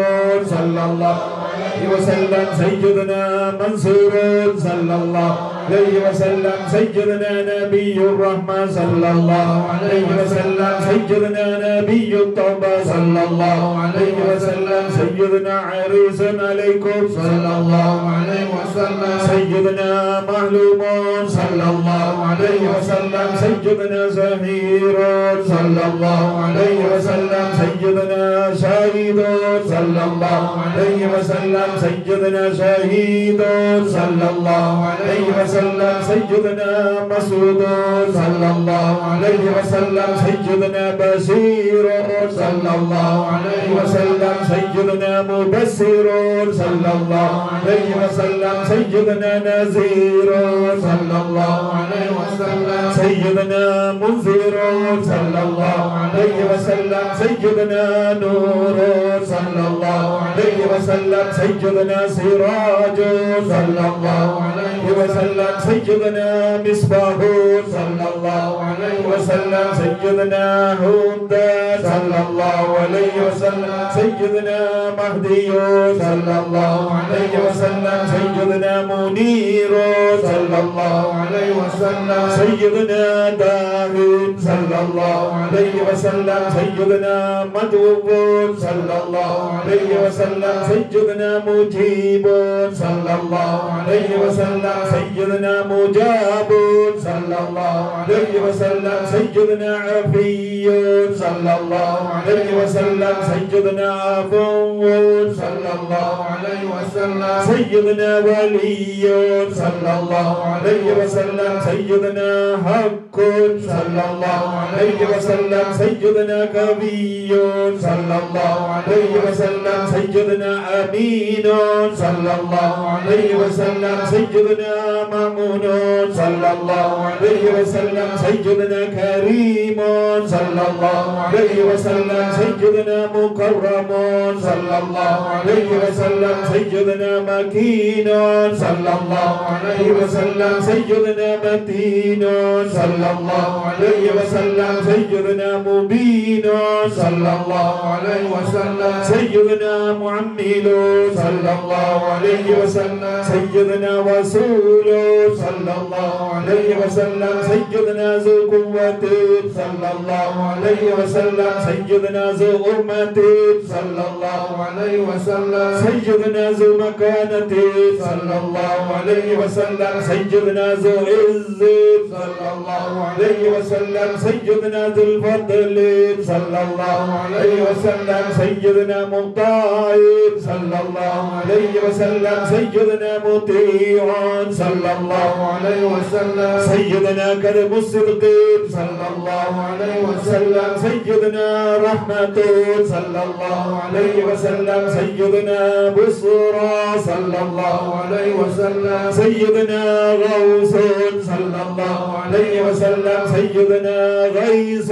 Speaker 5: صلى الله عليه وسلم سيدنا منصور صلى الله عليه وسلم سيدنا نبي الرحمة صلى الله عليه وسلم سيدنا نبي التوبة صلى الله عليه وسلم سيدنا عريس عليكم صلى الله عليه وسلم سيدنا مهلوم صلى الله عليه وسلم سيدنا زهير صلى الله عليه وسلم سيدنا شهيد صلى الله عليه وسلم سيدنا شهيد صلى الله عليه وسلم وسلم سيدنا مسعود صلى الله عليه وسلم سيدنا بشير صلى الله عليه وسلم سيدنا مبشر صلى الله عليه وسلم سيدنا نذير صلى الله عليه وسلم سيدنا منذر صلى الله عليه وسلم سيدنا نور صلى الله عليه وسلم سيدنا سراج صلى الله عليه وسلم سيدنا مصباح صلى الله عليه وسلم سيدنا هود صلى الله عليه وسلم سيدنا مهدي صلى الله عليه وسلم سيدنا منير صلى الله عليه وسلم سيدنا داود صلى الله عليه وسلم سيدنا مدعو صلى الله عليه وسلم سيدنا مجيب صلى الله عليه وسلم سيدنا مجاب صلى الله عليه وسلم سيدنا عفي صلى الله عليه وسلم سيدنا عفو صلى الله عليه وسلم سيدنا ولي صلى الله عليه وسلم سيدنا حق صلى الله عليه وسلم سيدنا كبي صلى الله عليه وسلم سيدنا أمين صلى الله عليه وسلم سيدنا مأمون صلى الله عليه وسلم سيدنا كريم صلى الله عليه وسلم سيدنا مكرم صلى الله عليه وسلم سيدنا مكين صلى الله عليه وسلم سيدنا متين صلى الله عليه وسلم سيدنا مبين صلى الله عليه وسلم سيدنا معمل صلى الله عليه وسلم سيدنا رسول صلى الله عليه وسلم سيدنا ذو قوة صلى الله عليه وسلم سيدنا ذو أمة صلى الله عليه وسلم سيدنا ذو مكانة صلى الله عليه وسلم سيدنا ذو عز صلى الله عليه وسلم سيدنا ذو الفضل صلى الله عليه وسلم سيدنا مطاع صلى الله عليه وسلم سيدنا مطيع صلى الله عليه وسلم سيدنا كرم الصدق صلى الله عليه وسلم سيدنا رحمة صلى الله عليه وسلم سيدنا بصرى صلى الله عليه وسلم سيدنا غوث صلى الله عليه وسلم سيدنا غيث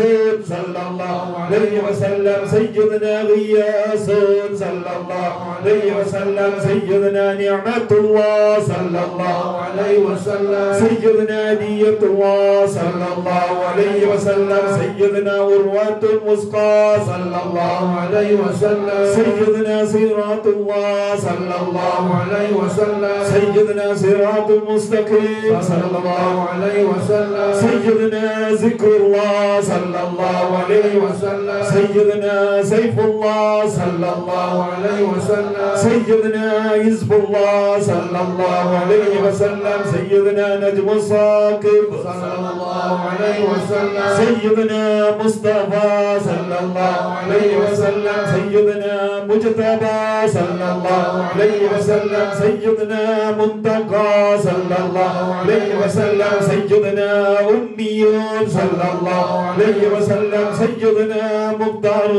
Speaker 5: صلى الله عليه وسلم سيدنا غياث صلى الله عليه وسلم سيدنا نعمة الله صلى الله عليه وسلم سيدنا هدية الله صلى الله عليه وسلم سيدنا عروة المسقى صلى الله عليه وسلم سيدنا صراط الله صلى الله عليه وسلم سيدنا صراط المستقيم صلى الله عليه وسلم سيدنا ذكر الله صلى الله عليه وسلم سيدنا سيف الله صلى الله عليه وسلم سيدنا حزب الله صلى الله عليه وسلم سيدنا نجم الصاقب صلى الله عليه وسلم سيدنا مصطفى صلى الله عليه وسلم سيدنا مجتبى صلى الله عليه وسلم سيدنا منتقى صلى الله عليه وسلم سيدنا أمي صلى الله عليه وسلم سيدنا مختار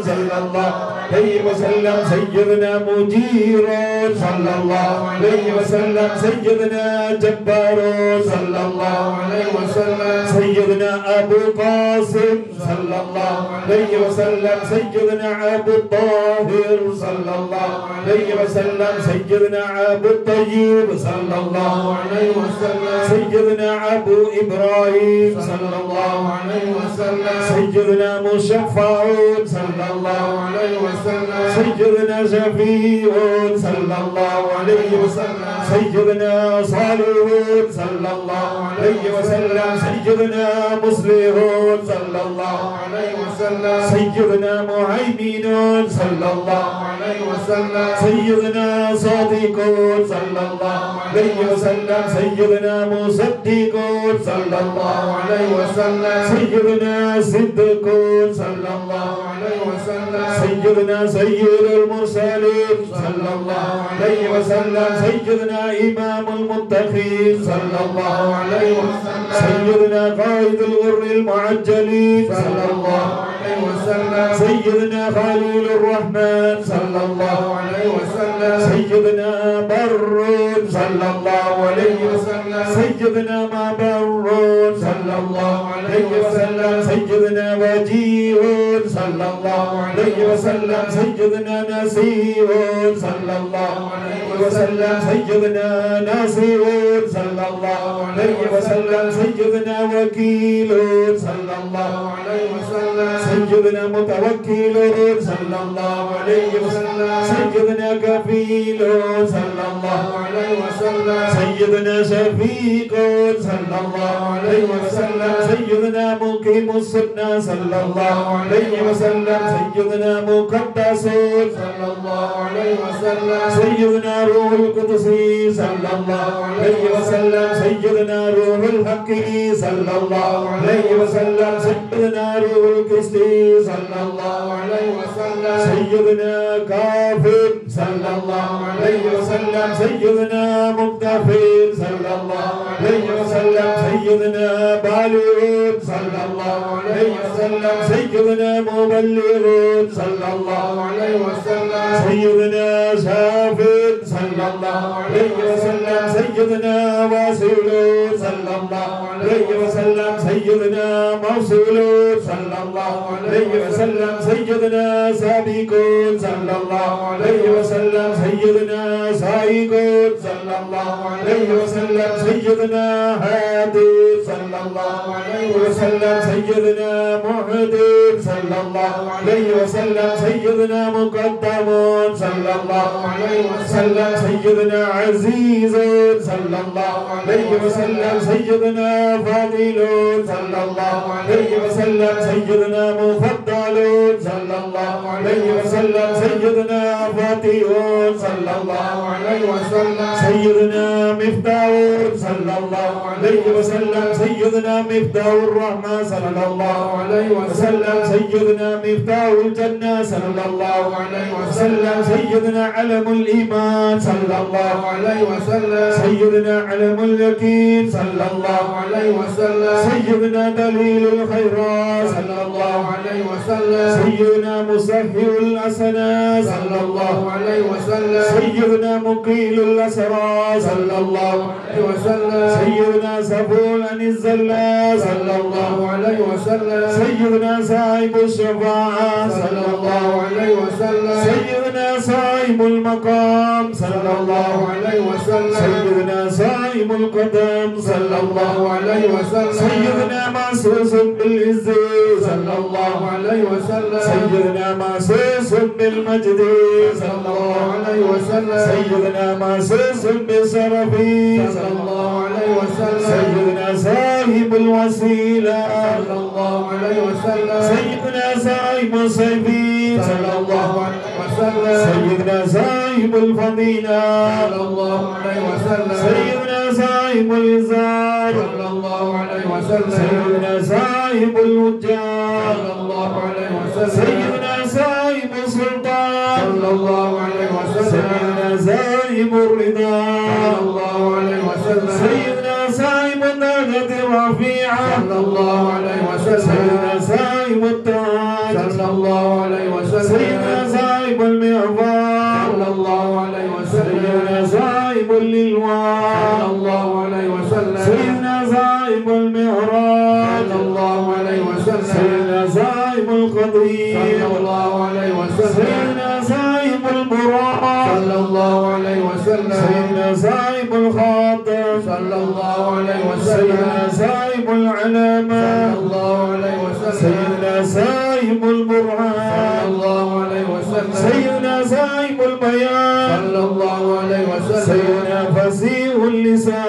Speaker 5: صلى الله عليه وسلم سيدنا مجير صلى الله عليه وسلم سيدنا جبار صلى الله عليه وسلم سيدنا أبو قاسم صلى الله عليه وسلم سيدنا أبو الطاهر صلى الله عليه وسلم سيدنا أبو الطيب صلى الله عليه وسلم سيدنا أبو إبراهيم صلى الله عليه وسلم سيدنا مشفع صلى الله عليه وسلم سيدنا شفيع صلى الله عليه وسلم سيدنا صالح صلى الله عليه وسلم سيدنا مصلح صلى الله عليه وسلم سيدنا مهيمن صلى الله عليه وسلم سيدنا صادق صلى الله عليه وسلم سيدنا مصدق صلى الله عليه وسلم سيدنا صدق صلى الله عليه وسلم سيدنا سيد المرسلين صلى الله عليه وسلم سيدنا إمام المتقين المخين صلى الله عليه وسلم سيدنا قائد الغر المعجلين صلى الله عليه وسلم سيدنا خليل الرحمن صلى الله عليه وسلم سيدنا بر صلى الله عليه وسلم سيدنا ما بر صلى الله عليه وسلم سيدنا وجيه صلى الله عليه وسلم سيدنا نسير صلى الله عليه وسلم سيدنا ناصر صلى الله عليه وسلم سيدنا وكيل صلى الله عليه وسلم سيدنا متوكل صلى الله عليه وسلم سيدنا كفيل صلى الله عليه وسلم سيدنا شفيق صلى الله عليه وسلم سيدنا مقيم السنة صلى الله عليه وسلم سيدنا مقدس صلى الله عليه وسلم سيدنا روح القدس صلى الله عليه وسلم سيدنا روح الحق صلى الله عليه وسلم سيدنا روح القسط صلى الله عليه وسلم سيدنا كافر صلى الله عليه وسلم سيدنا مقتفر صلى الله عليه وسلم سيدنا بالغ صلى الله عليه وسلم سيدنا مبلغ صلى الله عليه وسلم سيدنا شافع صلى الله عليه وسلم سيدنا واصل صلى الله عليه وسلم سيدنا موصول صلى الله عليه وسلم سيدنا سابق صلى الله عليه وسلم سيدنا سائق صلى الله عليه وسلم سيدنا هادي صلى الله عليه وسلم سيدنا معدي صلى الله عليه وسلم سيدنا مقدم صلى الله عليه وسلم سيدنا عزيز صلى الله عليه وسلم سيدنا فاضل صلى الله عليه وسلم سيدنا مفضل صلى الله عليه وسلم سيدنا فاتح صلى الله عليه وسلم سيدنا مفتاح صلى الله عليه وسلم سيدنا مفتاح الرحمة صلى الله عليه وسلم سيدنا مفتاح الجنة صلى الله عليه وسلم سيدنا علم الإيمان صلى الله عليه وسلم سيدنا علم اليقين صلى الله عليه وسلم سيدنا دليل الخيرات صلى الله عليه وسلم سيدنا مسهل الحسنات صلى الله عليه وسلم سيدنا مقيل الأسرى صلى الله عليه وسلم سيدنا سبول عن الزلات صلى الله عليه وسلم سيدنا صاحب الشفاعة صلى الله عليه وسلم سيدنا صاحب المقام صلى الله عليه وسلم سيدنا صاحب القدم صلى الله عليه وسلم سيدنا معصوص بالعز صلى الله عليه وسلم سيدنا معصوص بالمجد صلى الله عليه وسلم سيدنا معصوص بالشرف صلى الله عليه وسلم سيدنا صاحب الوسيلة صلى الله عليه وسلم سيدنا صاحب السيف صلى الله عليه وسلم سيدنا صاحب الفضيلة صلى الله عليه وسلم سيدنا صاحب الإزار صلى الله عليه وسلم سيدنا صاحب الوجاه صلى الله عليه وسلم سيدنا صاحب السلطان صلى الله عليه وسلم سيدنا صاحب الرضا صلى الله عليه وسلم سيدنا صاحب الدرجة الرفيعة صلى الله عليه وسلم سيدنا صاحب التاج صلى الله عليه وسلم سيدنا صاحب المعبر صلى الله عليه وسلم سيدنا صاحب اللواء صلى الله عليه وسلم سيدنا صاحب المعراج صلى الله عليه وسلم سيدنا صاحب القدير صلى الله عليه وسلم سيدنا صاحب البراء صلى الله عليه وسلم سيدنا صاحب الخاطر صلى الله عليه وسلم سيدنا صاحب العلامة صلى الله عليه وسلم سيدنا صاحب البرهان صلى الله عليه وسلم سيدنا صاحب البيان صلى الله عليه وسلم سيدنا فصيح اللسان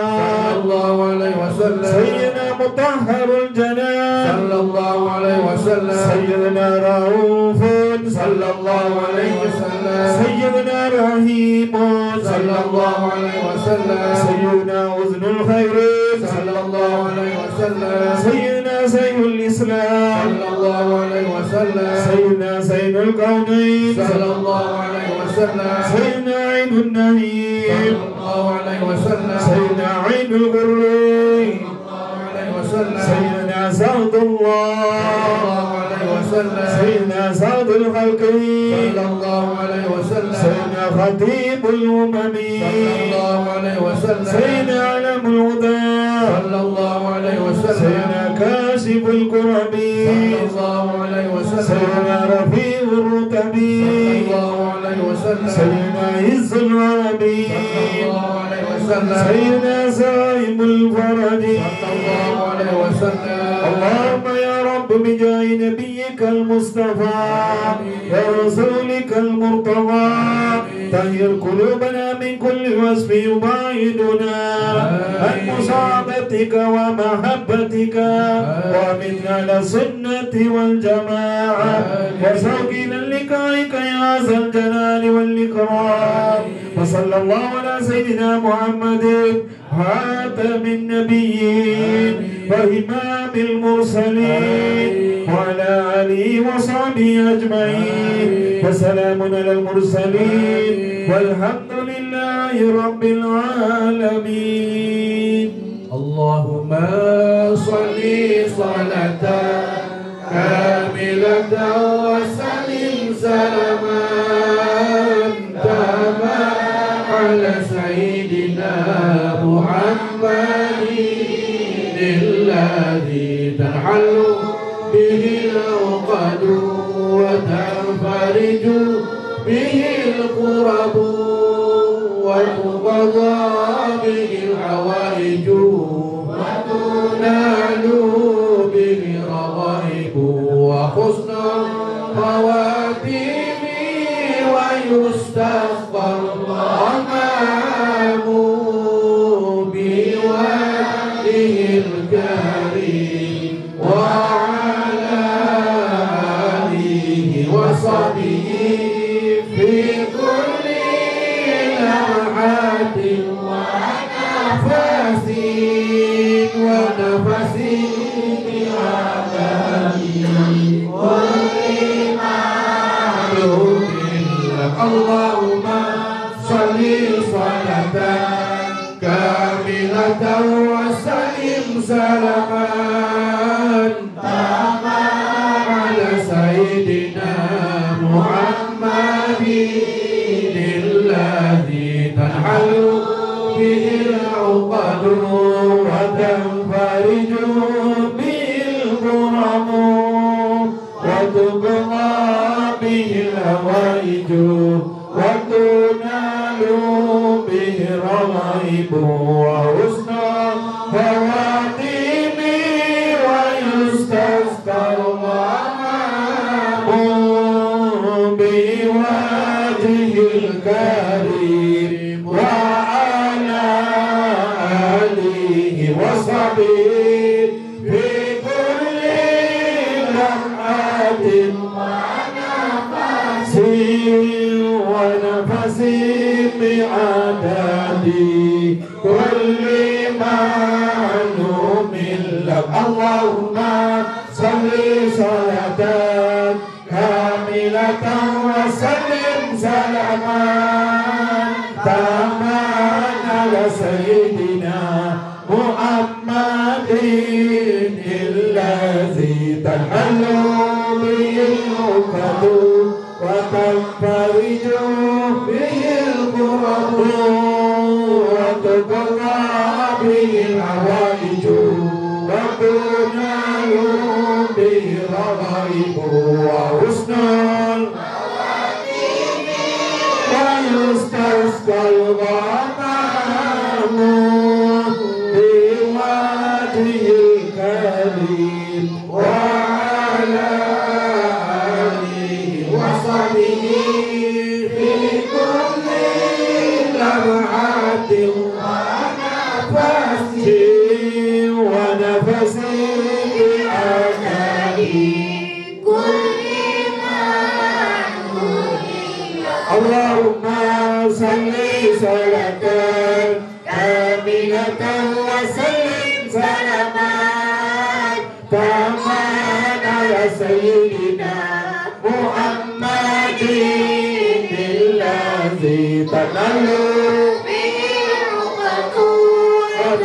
Speaker 5: صلى الله عليه وسلم سيدنا مطهر الجنان صلى الله عليه وسلم سيدنا رؤوف صلى الله عليه وسلم سيدنا رحيم صلى الله عليه وسلم سيدنا أذن الخير صلى الله عليه وسلم سيدنا سيد الإسلام صلى الله عليه وسلم سيدنا سيد الكونين صلى الله عليه وسلم سيدنا عين النعيم صلى الله عليه وسلم سيدنا عين الغر سيدنا سعد الله سيدنا سعد الخلق سيدنا خطيب الأمم سيدنا علم الهدى سيدنا كاشف الكرب سيدنا رفيع الرتب سيدنا عز الورب سيدنا سائب الفرج اللهم يا رب بجاه نبيك المصطفى ورسولك المرتضى طهر قلوبنا من كل وصف يباعدنا عن مساعدتك ومحبتك ومن على السنة والجماعة وسوقنا لقائك يا ذا الجلال والإكرام وصلى الله على سيدنا محمد خاتم النبيين وإمام المرسلين وعلى آله وصحبه أجمعين وسلام على المرسلين والحمد لله رب العالمين.
Speaker 6: اللهم صل صلاة كاملة وسلم سلاما تاما على سيدنا محمد الذي تنحل به العقد وتنفرج به الكرب وتقضى به الحوائج وتنال به الرغائب وحسن الخواتيم ويستسقى الغمام بوجهه الكريم وعلى آله وصحبه في كل لمحة ونفس اللهم صل صلاة كاملة وسلم سلاما تاما على سيدنا محمد الذي تنحل به العقد وتنفرج به الكرم وتقضى به الهوائج وتنال به الرغائب وحسن الخواتيم ويستسقى الغمام بوجهه الكريم وعلى آله وصحبه في كل لمحة ونفس بعدد كل معلوم لك اللهم صل صلاة كاملة وسلم سلاما تاما على سيدنا محمد الذي تنحل به العقد وتنفرج به الكرب وتقضى به الحوائج وتنال به الرغائب وحسن الخواتيم ويستسقى الغمام بوجهه الكريم وعلى وصحبه في كل لمحة ونفس بأكله كل معلوم اللهم صل صلاة كاملة وسلم سلاما تاما على سيدنا محمد الذي تنال به العقد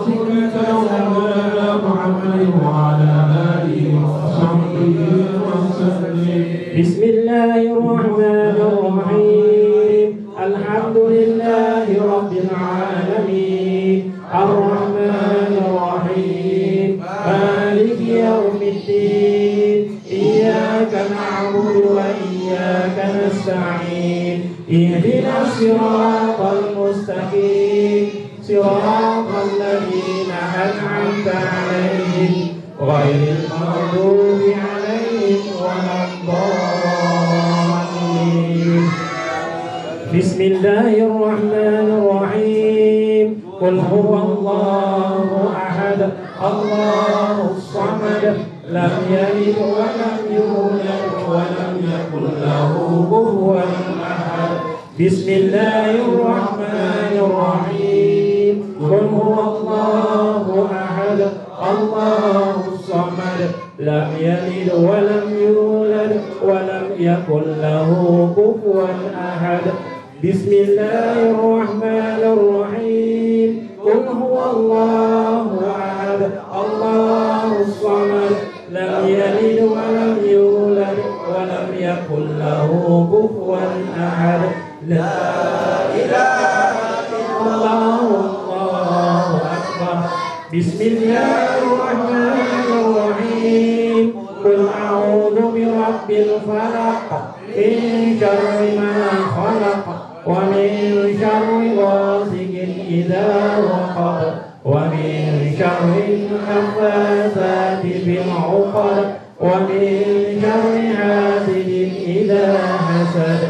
Speaker 7: الرحمن الرحيم مالك يوم الدين إياك نعبد وإياك نستعين اهدنا الصراط المستقيم صراط الذين أنعمت عليهم غير المغضوب عليهم ولا الضالين. بسم الله الرحمن الرحيم قل هو الله أحد الله الصمد لم يلد ولم يولد ولم يكن له كفوا أحد. بسم الله الرحمن الرحيم قل هو الله أحد الله الصمد لم يلد ولم يولد ولم يكن له كفوا أحد. بسم الله الرحمن الرحيم قل هو الله أحد الله الصمد لم يلد ولم يولد ولم يكن له كفوا أحد. لا إله إلا الله الله أكبر. بسم الله الرحمن الرحيم قل أعوذ برب الفلق من شر ما خلق ومن شر غاسق إذا وقب ومن شر النفاثات في العقد ومن شر حاسد إذا حسد.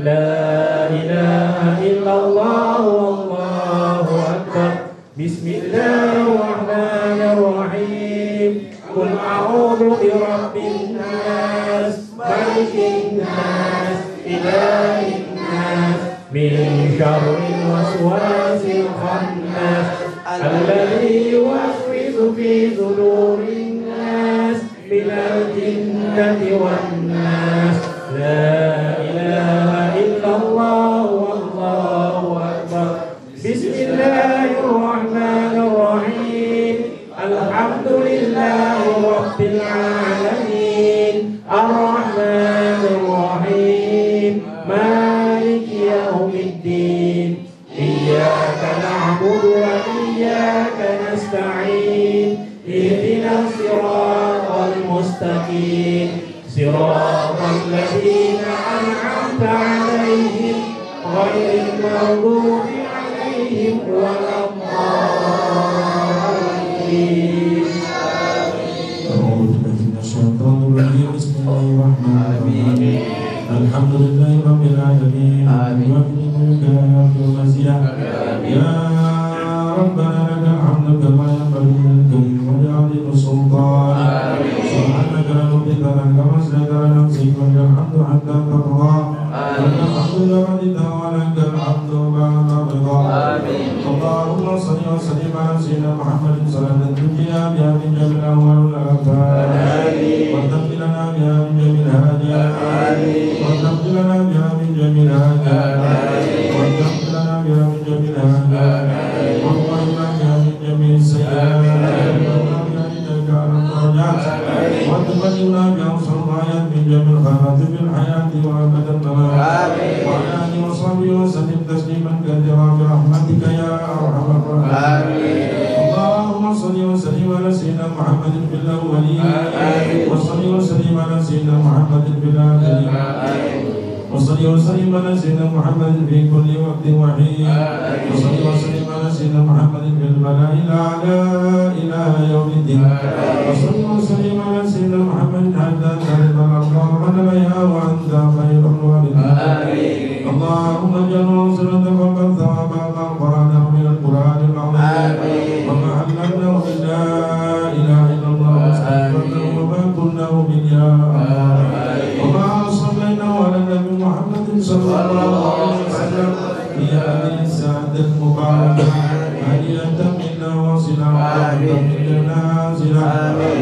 Speaker 7: لا إله إلا الله والله أكبر. بسم الله الرحمن الرحيم قل أعوذ برب الناس ملك الناس إله الناس من شر الوسواس الخناس الذي يوسوس في صدور الناس من الجنة والناس. لا إله إلا الله والله أكبر. بسم الله الرحمن الرحيم الحمد لله رب العالمين الرحمن الرحيم مالك يوم الدين إياك نعبد وإياك نستعين اهدنا الصراط المستقيم صراط الذين أنعمت عليهم غير المغضوب عليهم ولا الضالين.
Speaker 2: أعوذ بالله من الشيطان الرجيم. بسم الله الرحمن الرحيم الحمد لله رب العالمين وملك يوم المزيد. يا ربنا لك الحمد كما ينبغي للكريم ولعظيم السلطان. سبحانك لا نطيق لك كما استيقظ نفسك ولك الحمد حتى ترضى ولك الحمد إذا رضيت ولك الحمد بعد الرضا. اللهم صل وسلم على سيدنا محمد صلاة تنجينا بها من جميع الأهوال والآفات وتغفر لنا بها من جميع الهاديات وتغفر لنا بها من جميع الهاديات وتغفر لنا بها من جميع الهاديات وتطهرنا بها من جميع السيئات وتبلغنا بأوصى الغايات من جميع الخيرات في الحياة وأبد الممات. وعلى آله وصحبه وسلم تسليما كثيرا برحمتك يا أرحم الراحمين. اللهم صل وسلم على سيدنا محمد في الأولين وصل وسلم على سيدنا محمد في الآخرين وصل وسلم على سيدنا محمد في كل وقت وحين وصل وسلم على سيدنا محمد في الملأ الأعلى إلى يوم الدين وصل وسلم على سيدنا محمد حتى ترد الأرض من عليها وأنت خير الوارثين. اللهم اجعل صلة وقد ثواب ما قرأناه من القرآن العظيم وما علمناه من لا إله إلا الله واستغفرناه وما قلناه بالياء وما صليناه على النبي محمد صلى الله عليه وسلم في هذه الساعة المباركة هدية منا وصلة ورحمة منا نازلة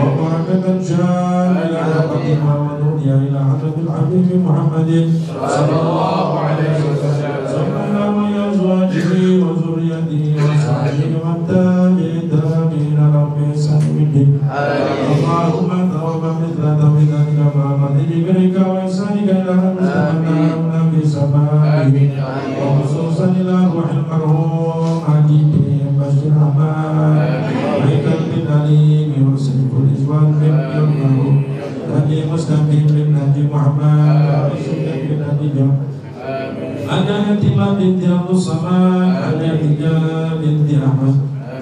Speaker 2: وبركة شاملة وقدمة ودنيا إلى حضرة الحبيب محمد صلى الله عليه وسلم. صلى الله على أزواجه وذريته وصحبه والتابعين لهم بإحسان الدين. اللهم ثواب مثل ذلك ما قد بذكرك وإحسانك إلى مستمتعنا بسمائه وخصوصا إلى روح المرحوم حبيبي بشر الرحمن بقلب عليم وسيف الإجوال من يرضاه هدي مستقيم للنهج محمد وسنة بالهدي جمع أنا يتيما بنت عبد الصمد أنا رجال بنت أحمد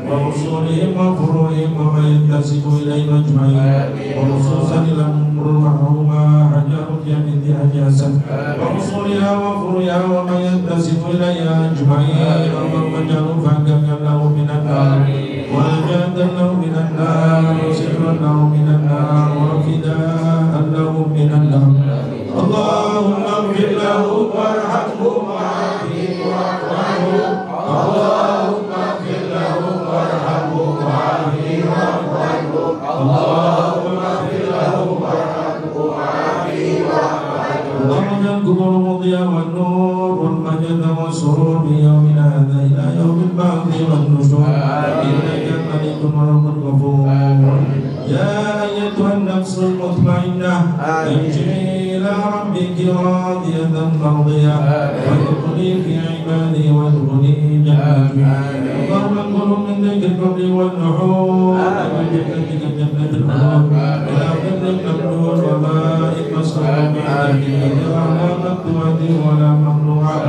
Speaker 2: ووصولهم وفروعهم وما ينتسب إليهم أجمعين وخصوصا الأمر المحرومة حجر بنت حجي حسن ووصولها وفروعها وما ينتسب إليها أجمعين اللهم اجعله فانكا له من النار ونجاة له من النار وسرا له من النار وفداء له من النار اللهم اغفر له وارحمه وعافه واعف عنه اللهم اغفر له وارحمه وعافه واعف عنه اللهم اغفر له وارحمه وعافه واعف عنه اللهم اجعل قبور مضيا والنور والمجد والسرور بيومنا هذا الى يوم البعث والنشور انك ملك رب غفور يا ايتها النفس المطمئنه ارجعي إلى ربك راضية مرضية وادخلي في عبادي وادخلي جنتي اللهم انقل من ذكر القبر والنحور وجنتك جنة الخلود إلى ظل الممدود وماء مسكوب لا مقطوعة ولا ممنوعة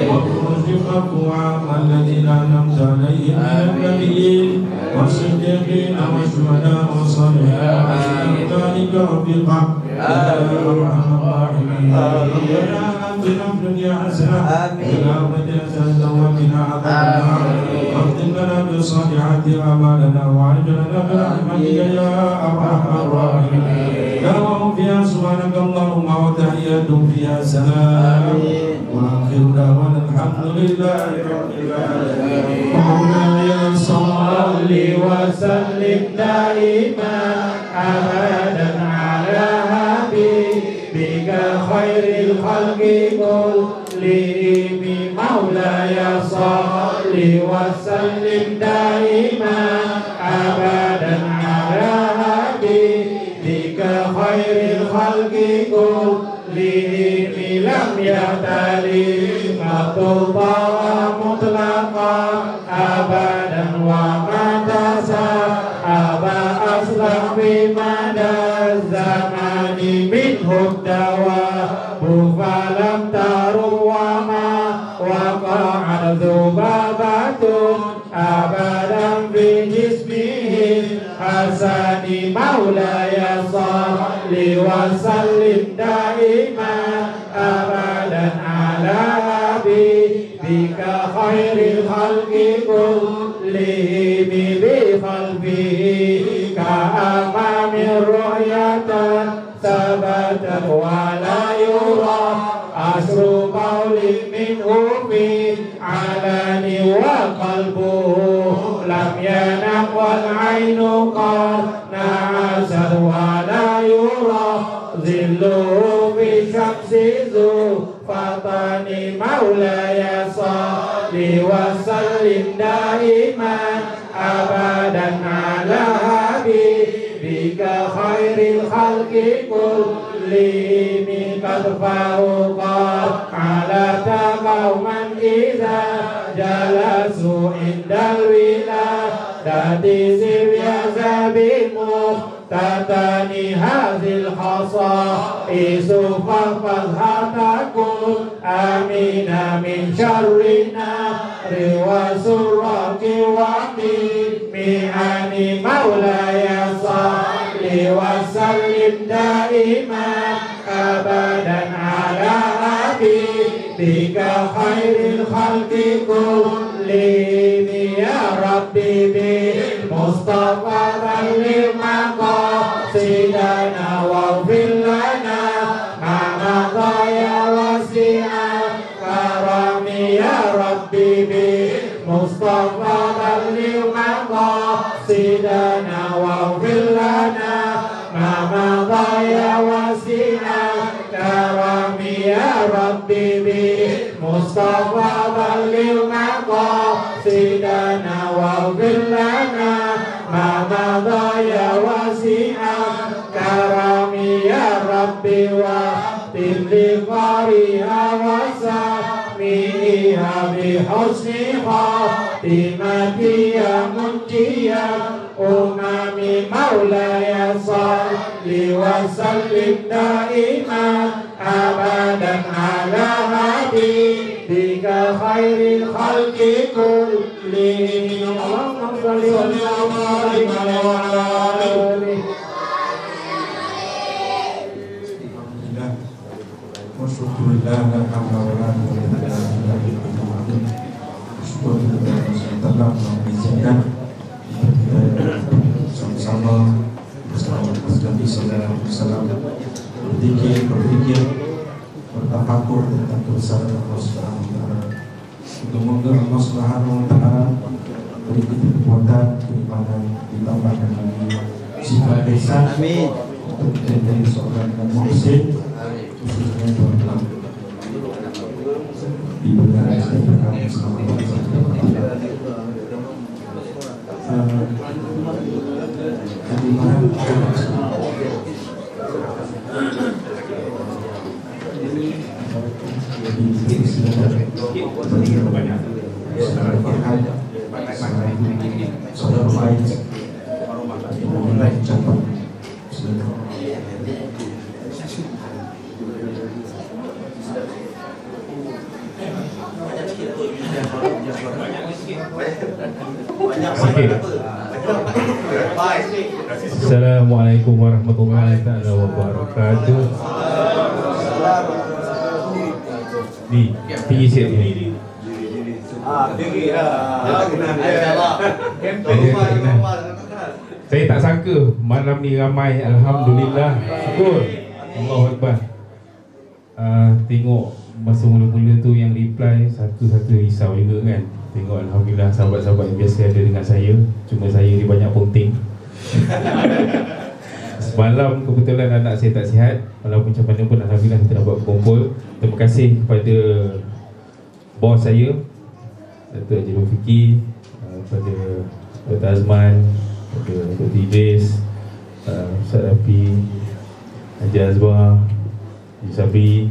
Speaker 2: وفرج مرفوعة الذين أنعمت عليهم من النبيين والصديقين والشهداء والصالحين وحسن أولئك رفيقا يا أرحم الراحمين ربنا آتنا في الدنيا حسنة وفي الآخرة حسنة وقنا عذاب النار واختم لنا بالصالحات أعمالنا وعجلنا برحمتك يا أرحم الراحمين دعواهم فيها سبحانك اللهم وتحياتهم فيها سلام وآخر دعوانا الحمد لله رب العالمين مولاي صل وسلم دائما أبدا على حبيبك خير الخلق كلهم مولاي صل وسلم دائما أبدا على حبيبك خير الخلق كلهم لم يتلي مطلقا مطلقا أبدا وما تساءب أصلا بمدى الزمان منه الدواب فلم تروا وما وقع ذبابة أبدا في جسمه الحسن مولاي صل وسلم دائما أبدا على حبيبك خير الخلق كلهم بقلبه كأمام الرؤية ثبتت ولا يرى أسر قول منه في علن وقلبه لم ينم والعين قد نعست ولا يرى ظله في شمس ذو فطن مولاي صل وسلم دائما أبدا على حبيبك خير الخلق كلهم قد فوقت على قوما إذا جلسوا عند الولادة زويا زبيمه تتني هذه الخصائص فاحفظها تكن آمنا من شر النار وسرك ومحن مولاي صل وسلم دائما أبدا على حبيبك خير الخلق كلهم يا ربي بالمصطفى بلغ مقاصدنا واغفر لنا ما مضى يا واسع الكرم يا ربي بالمصطفى بلغ مقاصدنا واغفر لنا ما مضى يا واسع الكرم يا ربي بالمصطفى بلغ مقاصدنا واغفر لنا ما مضى يا واسع الكرم يا ربي واختم لقارئها وسامعها بحسن خاتمتي يا
Speaker 5: munjiya umami maulaya salli wa sallim daiman abadan ala habibika khairil khalqi kullihim. Allahumma shalli wa sallim ala alihi.
Speaker 2: Alhamdulillah, alhamdulillah, syukur kepada Allah mengizinkan sama-sama bersama Nabi Sallallahu Alaihi Wasallam berpikir, bertafakur tentang kebesaran Allah Subhanahu Wa Taala. Semoga Allah Subhanahu Wa Taala beri kita kekuatan, keimanan, ditambahkan lagi sifat ihsan untuk menjadi seorang yang muhsin, khususnya dalam di negara kami selama saudara baik mulai ucapan
Speaker 8: Assalamualaikum warahmatullahi taala wabarakatuh. Ni tinggi sikit ni. Saya tak sangka malam ni ramai, alhamdulillah. Syukur. Allahu Akbar. Tengok masa mula-mula tu yang reply satu-satu risau juga kan. Tengok alhamdulillah sahabat-sahabat yang biasa ada dengan saya, cuma saya ni banyak ponting. Semalam kebetulan anak saya tak sihat, walaupun macam mana pun alhamdulillah kita dapat berkumpul. Terima kasih kepada bos saya, Dato' Haji Rufiki, kepada Dr. Azman, kepada Dr. Idris, Ustaz Rafi, Haji Azwar, Haji Sabri,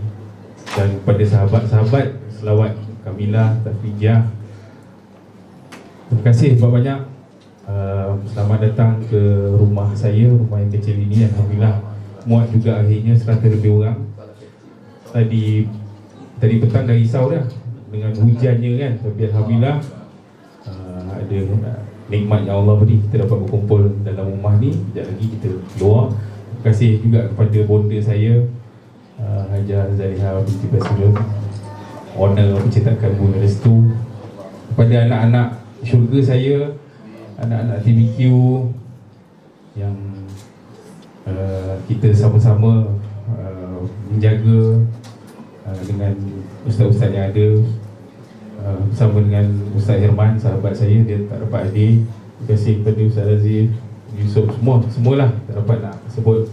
Speaker 8: dan kepada sahabat-sahabat selawat Kamilah, Tafijah. Terima kasih banyak-banyak. Selamat datang ke rumah saya, rumah yang kecil ini. Alhamdulillah muat juga akhirnya 100 lebih orang. Tadi petang dah risau dah dengan hujannya kan, tapi alhamdulillah ada nikmat yang Allah beri, kita dapat berkumpul dalam rumah ni. Sekejap lagi kita keluar. Terima kasih juga kepada bonda saya, Hajah Zaliha binti Presiden, owner percetakan Bunga Restu. Kepada anak-anak syurga saya, anak-anak TBQ yang kita sama-sama menjaga dengan ustaz-ustaz yang ada, bersama dengan Ustaz Herman, sahabat saya, dia tak dapat hadir. Terima kasih kepada Ustaz Aziz, Yusof, semualah tak dapat nak sebut.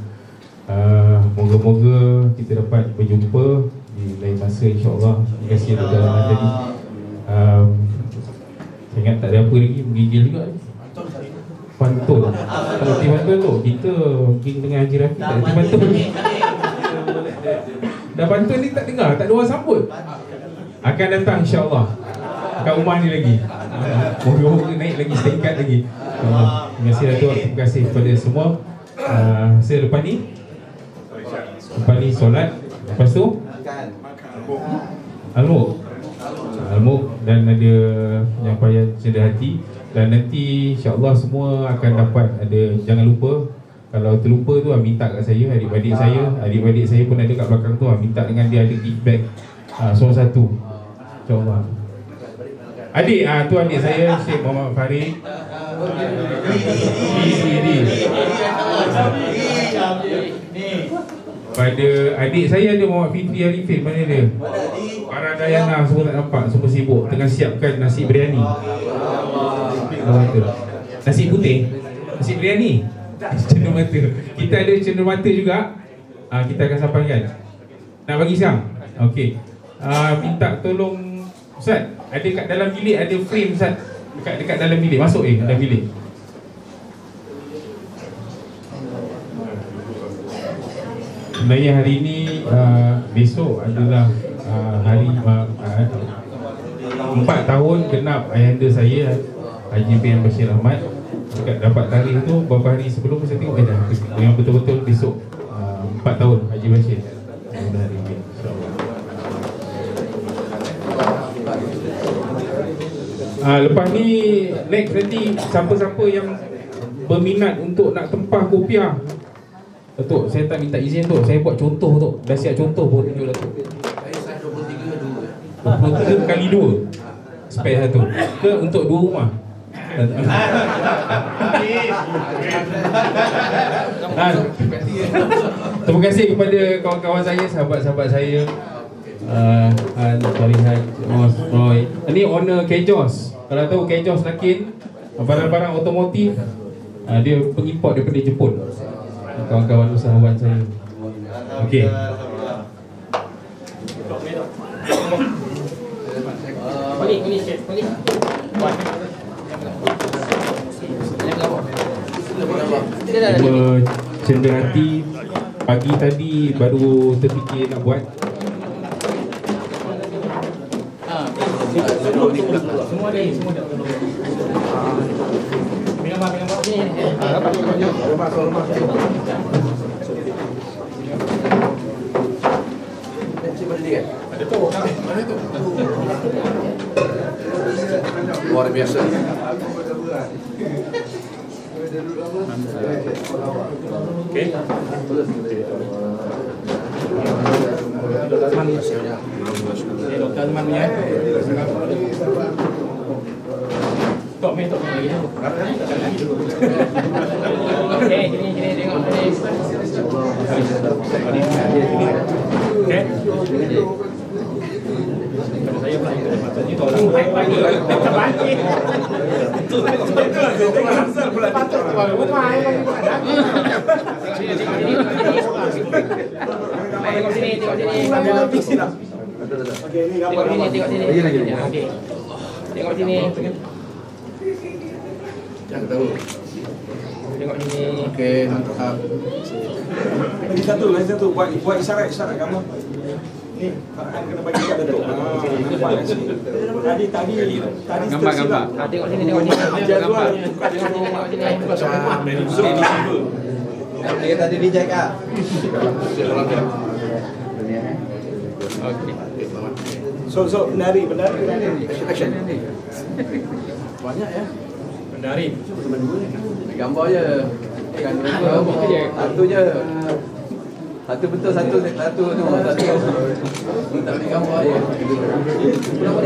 Speaker 8: Moga-moga kita dapat berjumpa di lain masa insya-Allah. Terima kasih kepada anak tadi. Saya ingat tak ada apa lagi, menggigil juga ni. Pantun. Kalau tim pantun tu kita geng dengan Haji Rafi tak ada tim pantun. Dah pantun ni tak dengar, tak ada orang sambut. Akan datang insya-Allah kat rumah ni lagi. Moga-moga naik lagi setingkat lagi. Terima kasih Dato', terima kasih kepada semua. Saya lepas ni solat, lepas tu Almuk dan ada penyampaian sedar hati. Dan nanti insya-Allah semua akan dapat ada, jangan lupa. Kalau terlupa tu minta kat saya, adik-adik saya pun ada kat belakang tu, minta dengan dia ada gift bag seorang satu insya-Allah. Adik tu adik saya Syekh Muhammad Farid. Pada adik saya ada Muhammad Fitri Arifin, mana dia? Para Dayana semua tak nampak, semua sibuk tengah siapkan nasi biryani. Nasi putih, nasi biryani, cenderamata. Kita ada cenderamata juga. Kita akan sampaikan. Nak bagi siang? Okey. Minta tolong Ustaz, ada kat dalam bilik ada frame Ustaz. Dekat dalam bilik, masuk dalam bilik. Sebenarnya hari ini besok adalah hari 4 tahun genap ayahanda saya Haji bin Bashir Ahmad. Dekat dapat tarikh tu beberapa hari sebelum saya tengok dah yang betul-betul besok 4 tahun Haji Bashir. Dah hari ini insya-Allah. Lepas ni next nanti siapa-siapa yang berminat untuk nak tempah kopiah, Datuk, saya tak minta izin tu, saya buat contoh tu. Dah siap contoh pun tunjuk Datuk. Saya 23 kali 2 spare satu ke untuk 2 rumah. Terima kasih kepada kawan-kawan saya, sahabat-sahabat saya, Farihat, Roy. Ini owner Kejos. Kalau tahu Kejos Lakin, barang-barang otomotif, dia pengimport daripada Jepun. Kawan-kawan usahawan saya. Okey. Cuma cenderung hati pagi tadi baru terfikir nak buat. Semua ada, semua ada. Gambar sini. Ada tu, mana tu? Luar biasa. Okey. Doktor Azman punya. Tok main lagi tu. Okey, gini tengok ni. Okey. Saya pula yang patutnya tu orang pagi terbalik. Itu asal pula patut tuan rumah tengok sini. Okey, ni gambar. Tengok sini. Okey. Tengok sini. Jangan tahu. Tengok sini. Okey, mantap. Lagi satu buat isyarat gambar. Ni Farhan kena bagi kat Datuk. Nampak kat sini. Tadi gambar. Tengok sini. Jadual tengok sini. Dia tadi dijek ah. Okey. So penari. Action. Banyak ya. Penari. Gambar je. Satu je. Satu betul satu tu. Tak boleh gambar je. Berapa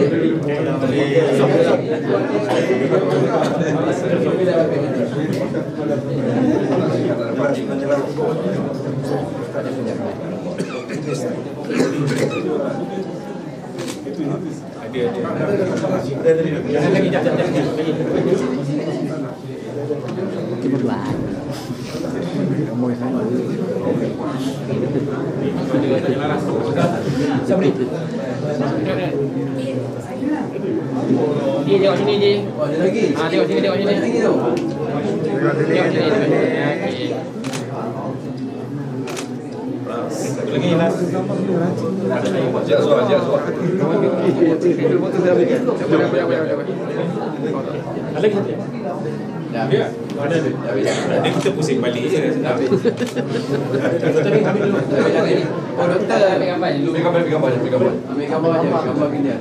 Speaker 8: Dia tengok sini je. Ada lagi. Tengok sini. Lagi tu. Tengok sini. Okey. Lagi last. Ajak suara. Foto saya bagi. Ada lagi. Ya. Ada. Dia kita pusing balik je. Oh, doktor ambil gambar dulu. Ambil gambar je. Gambar gini.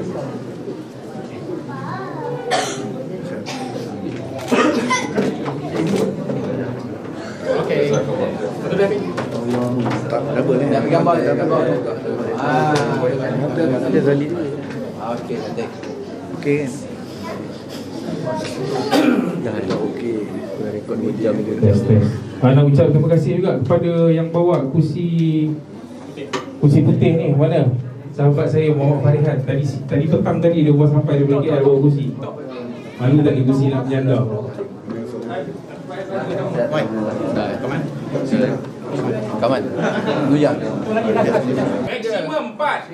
Speaker 8: Okey. Satu dah ambil. Tak double ni. Ambil gambar. Ada Zali. Okey, cantik. Okey. Dah okey. Rekod 2 jam ni. Nak ucap terima kasih juga kepada yang bawa kursi putih ni. Mana? Sahabat saya Muhammad Farihat. Tadi petang tadi dia buat sampai dia bagi bawa kursi. Malu tak kursi nak berjanda. Kaman. Nuya. Maksimum 4.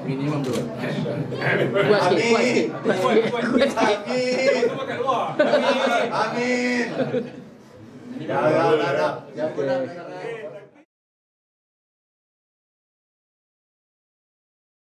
Speaker 8: Minimum 2. Kuat sikit. Amin. Ya.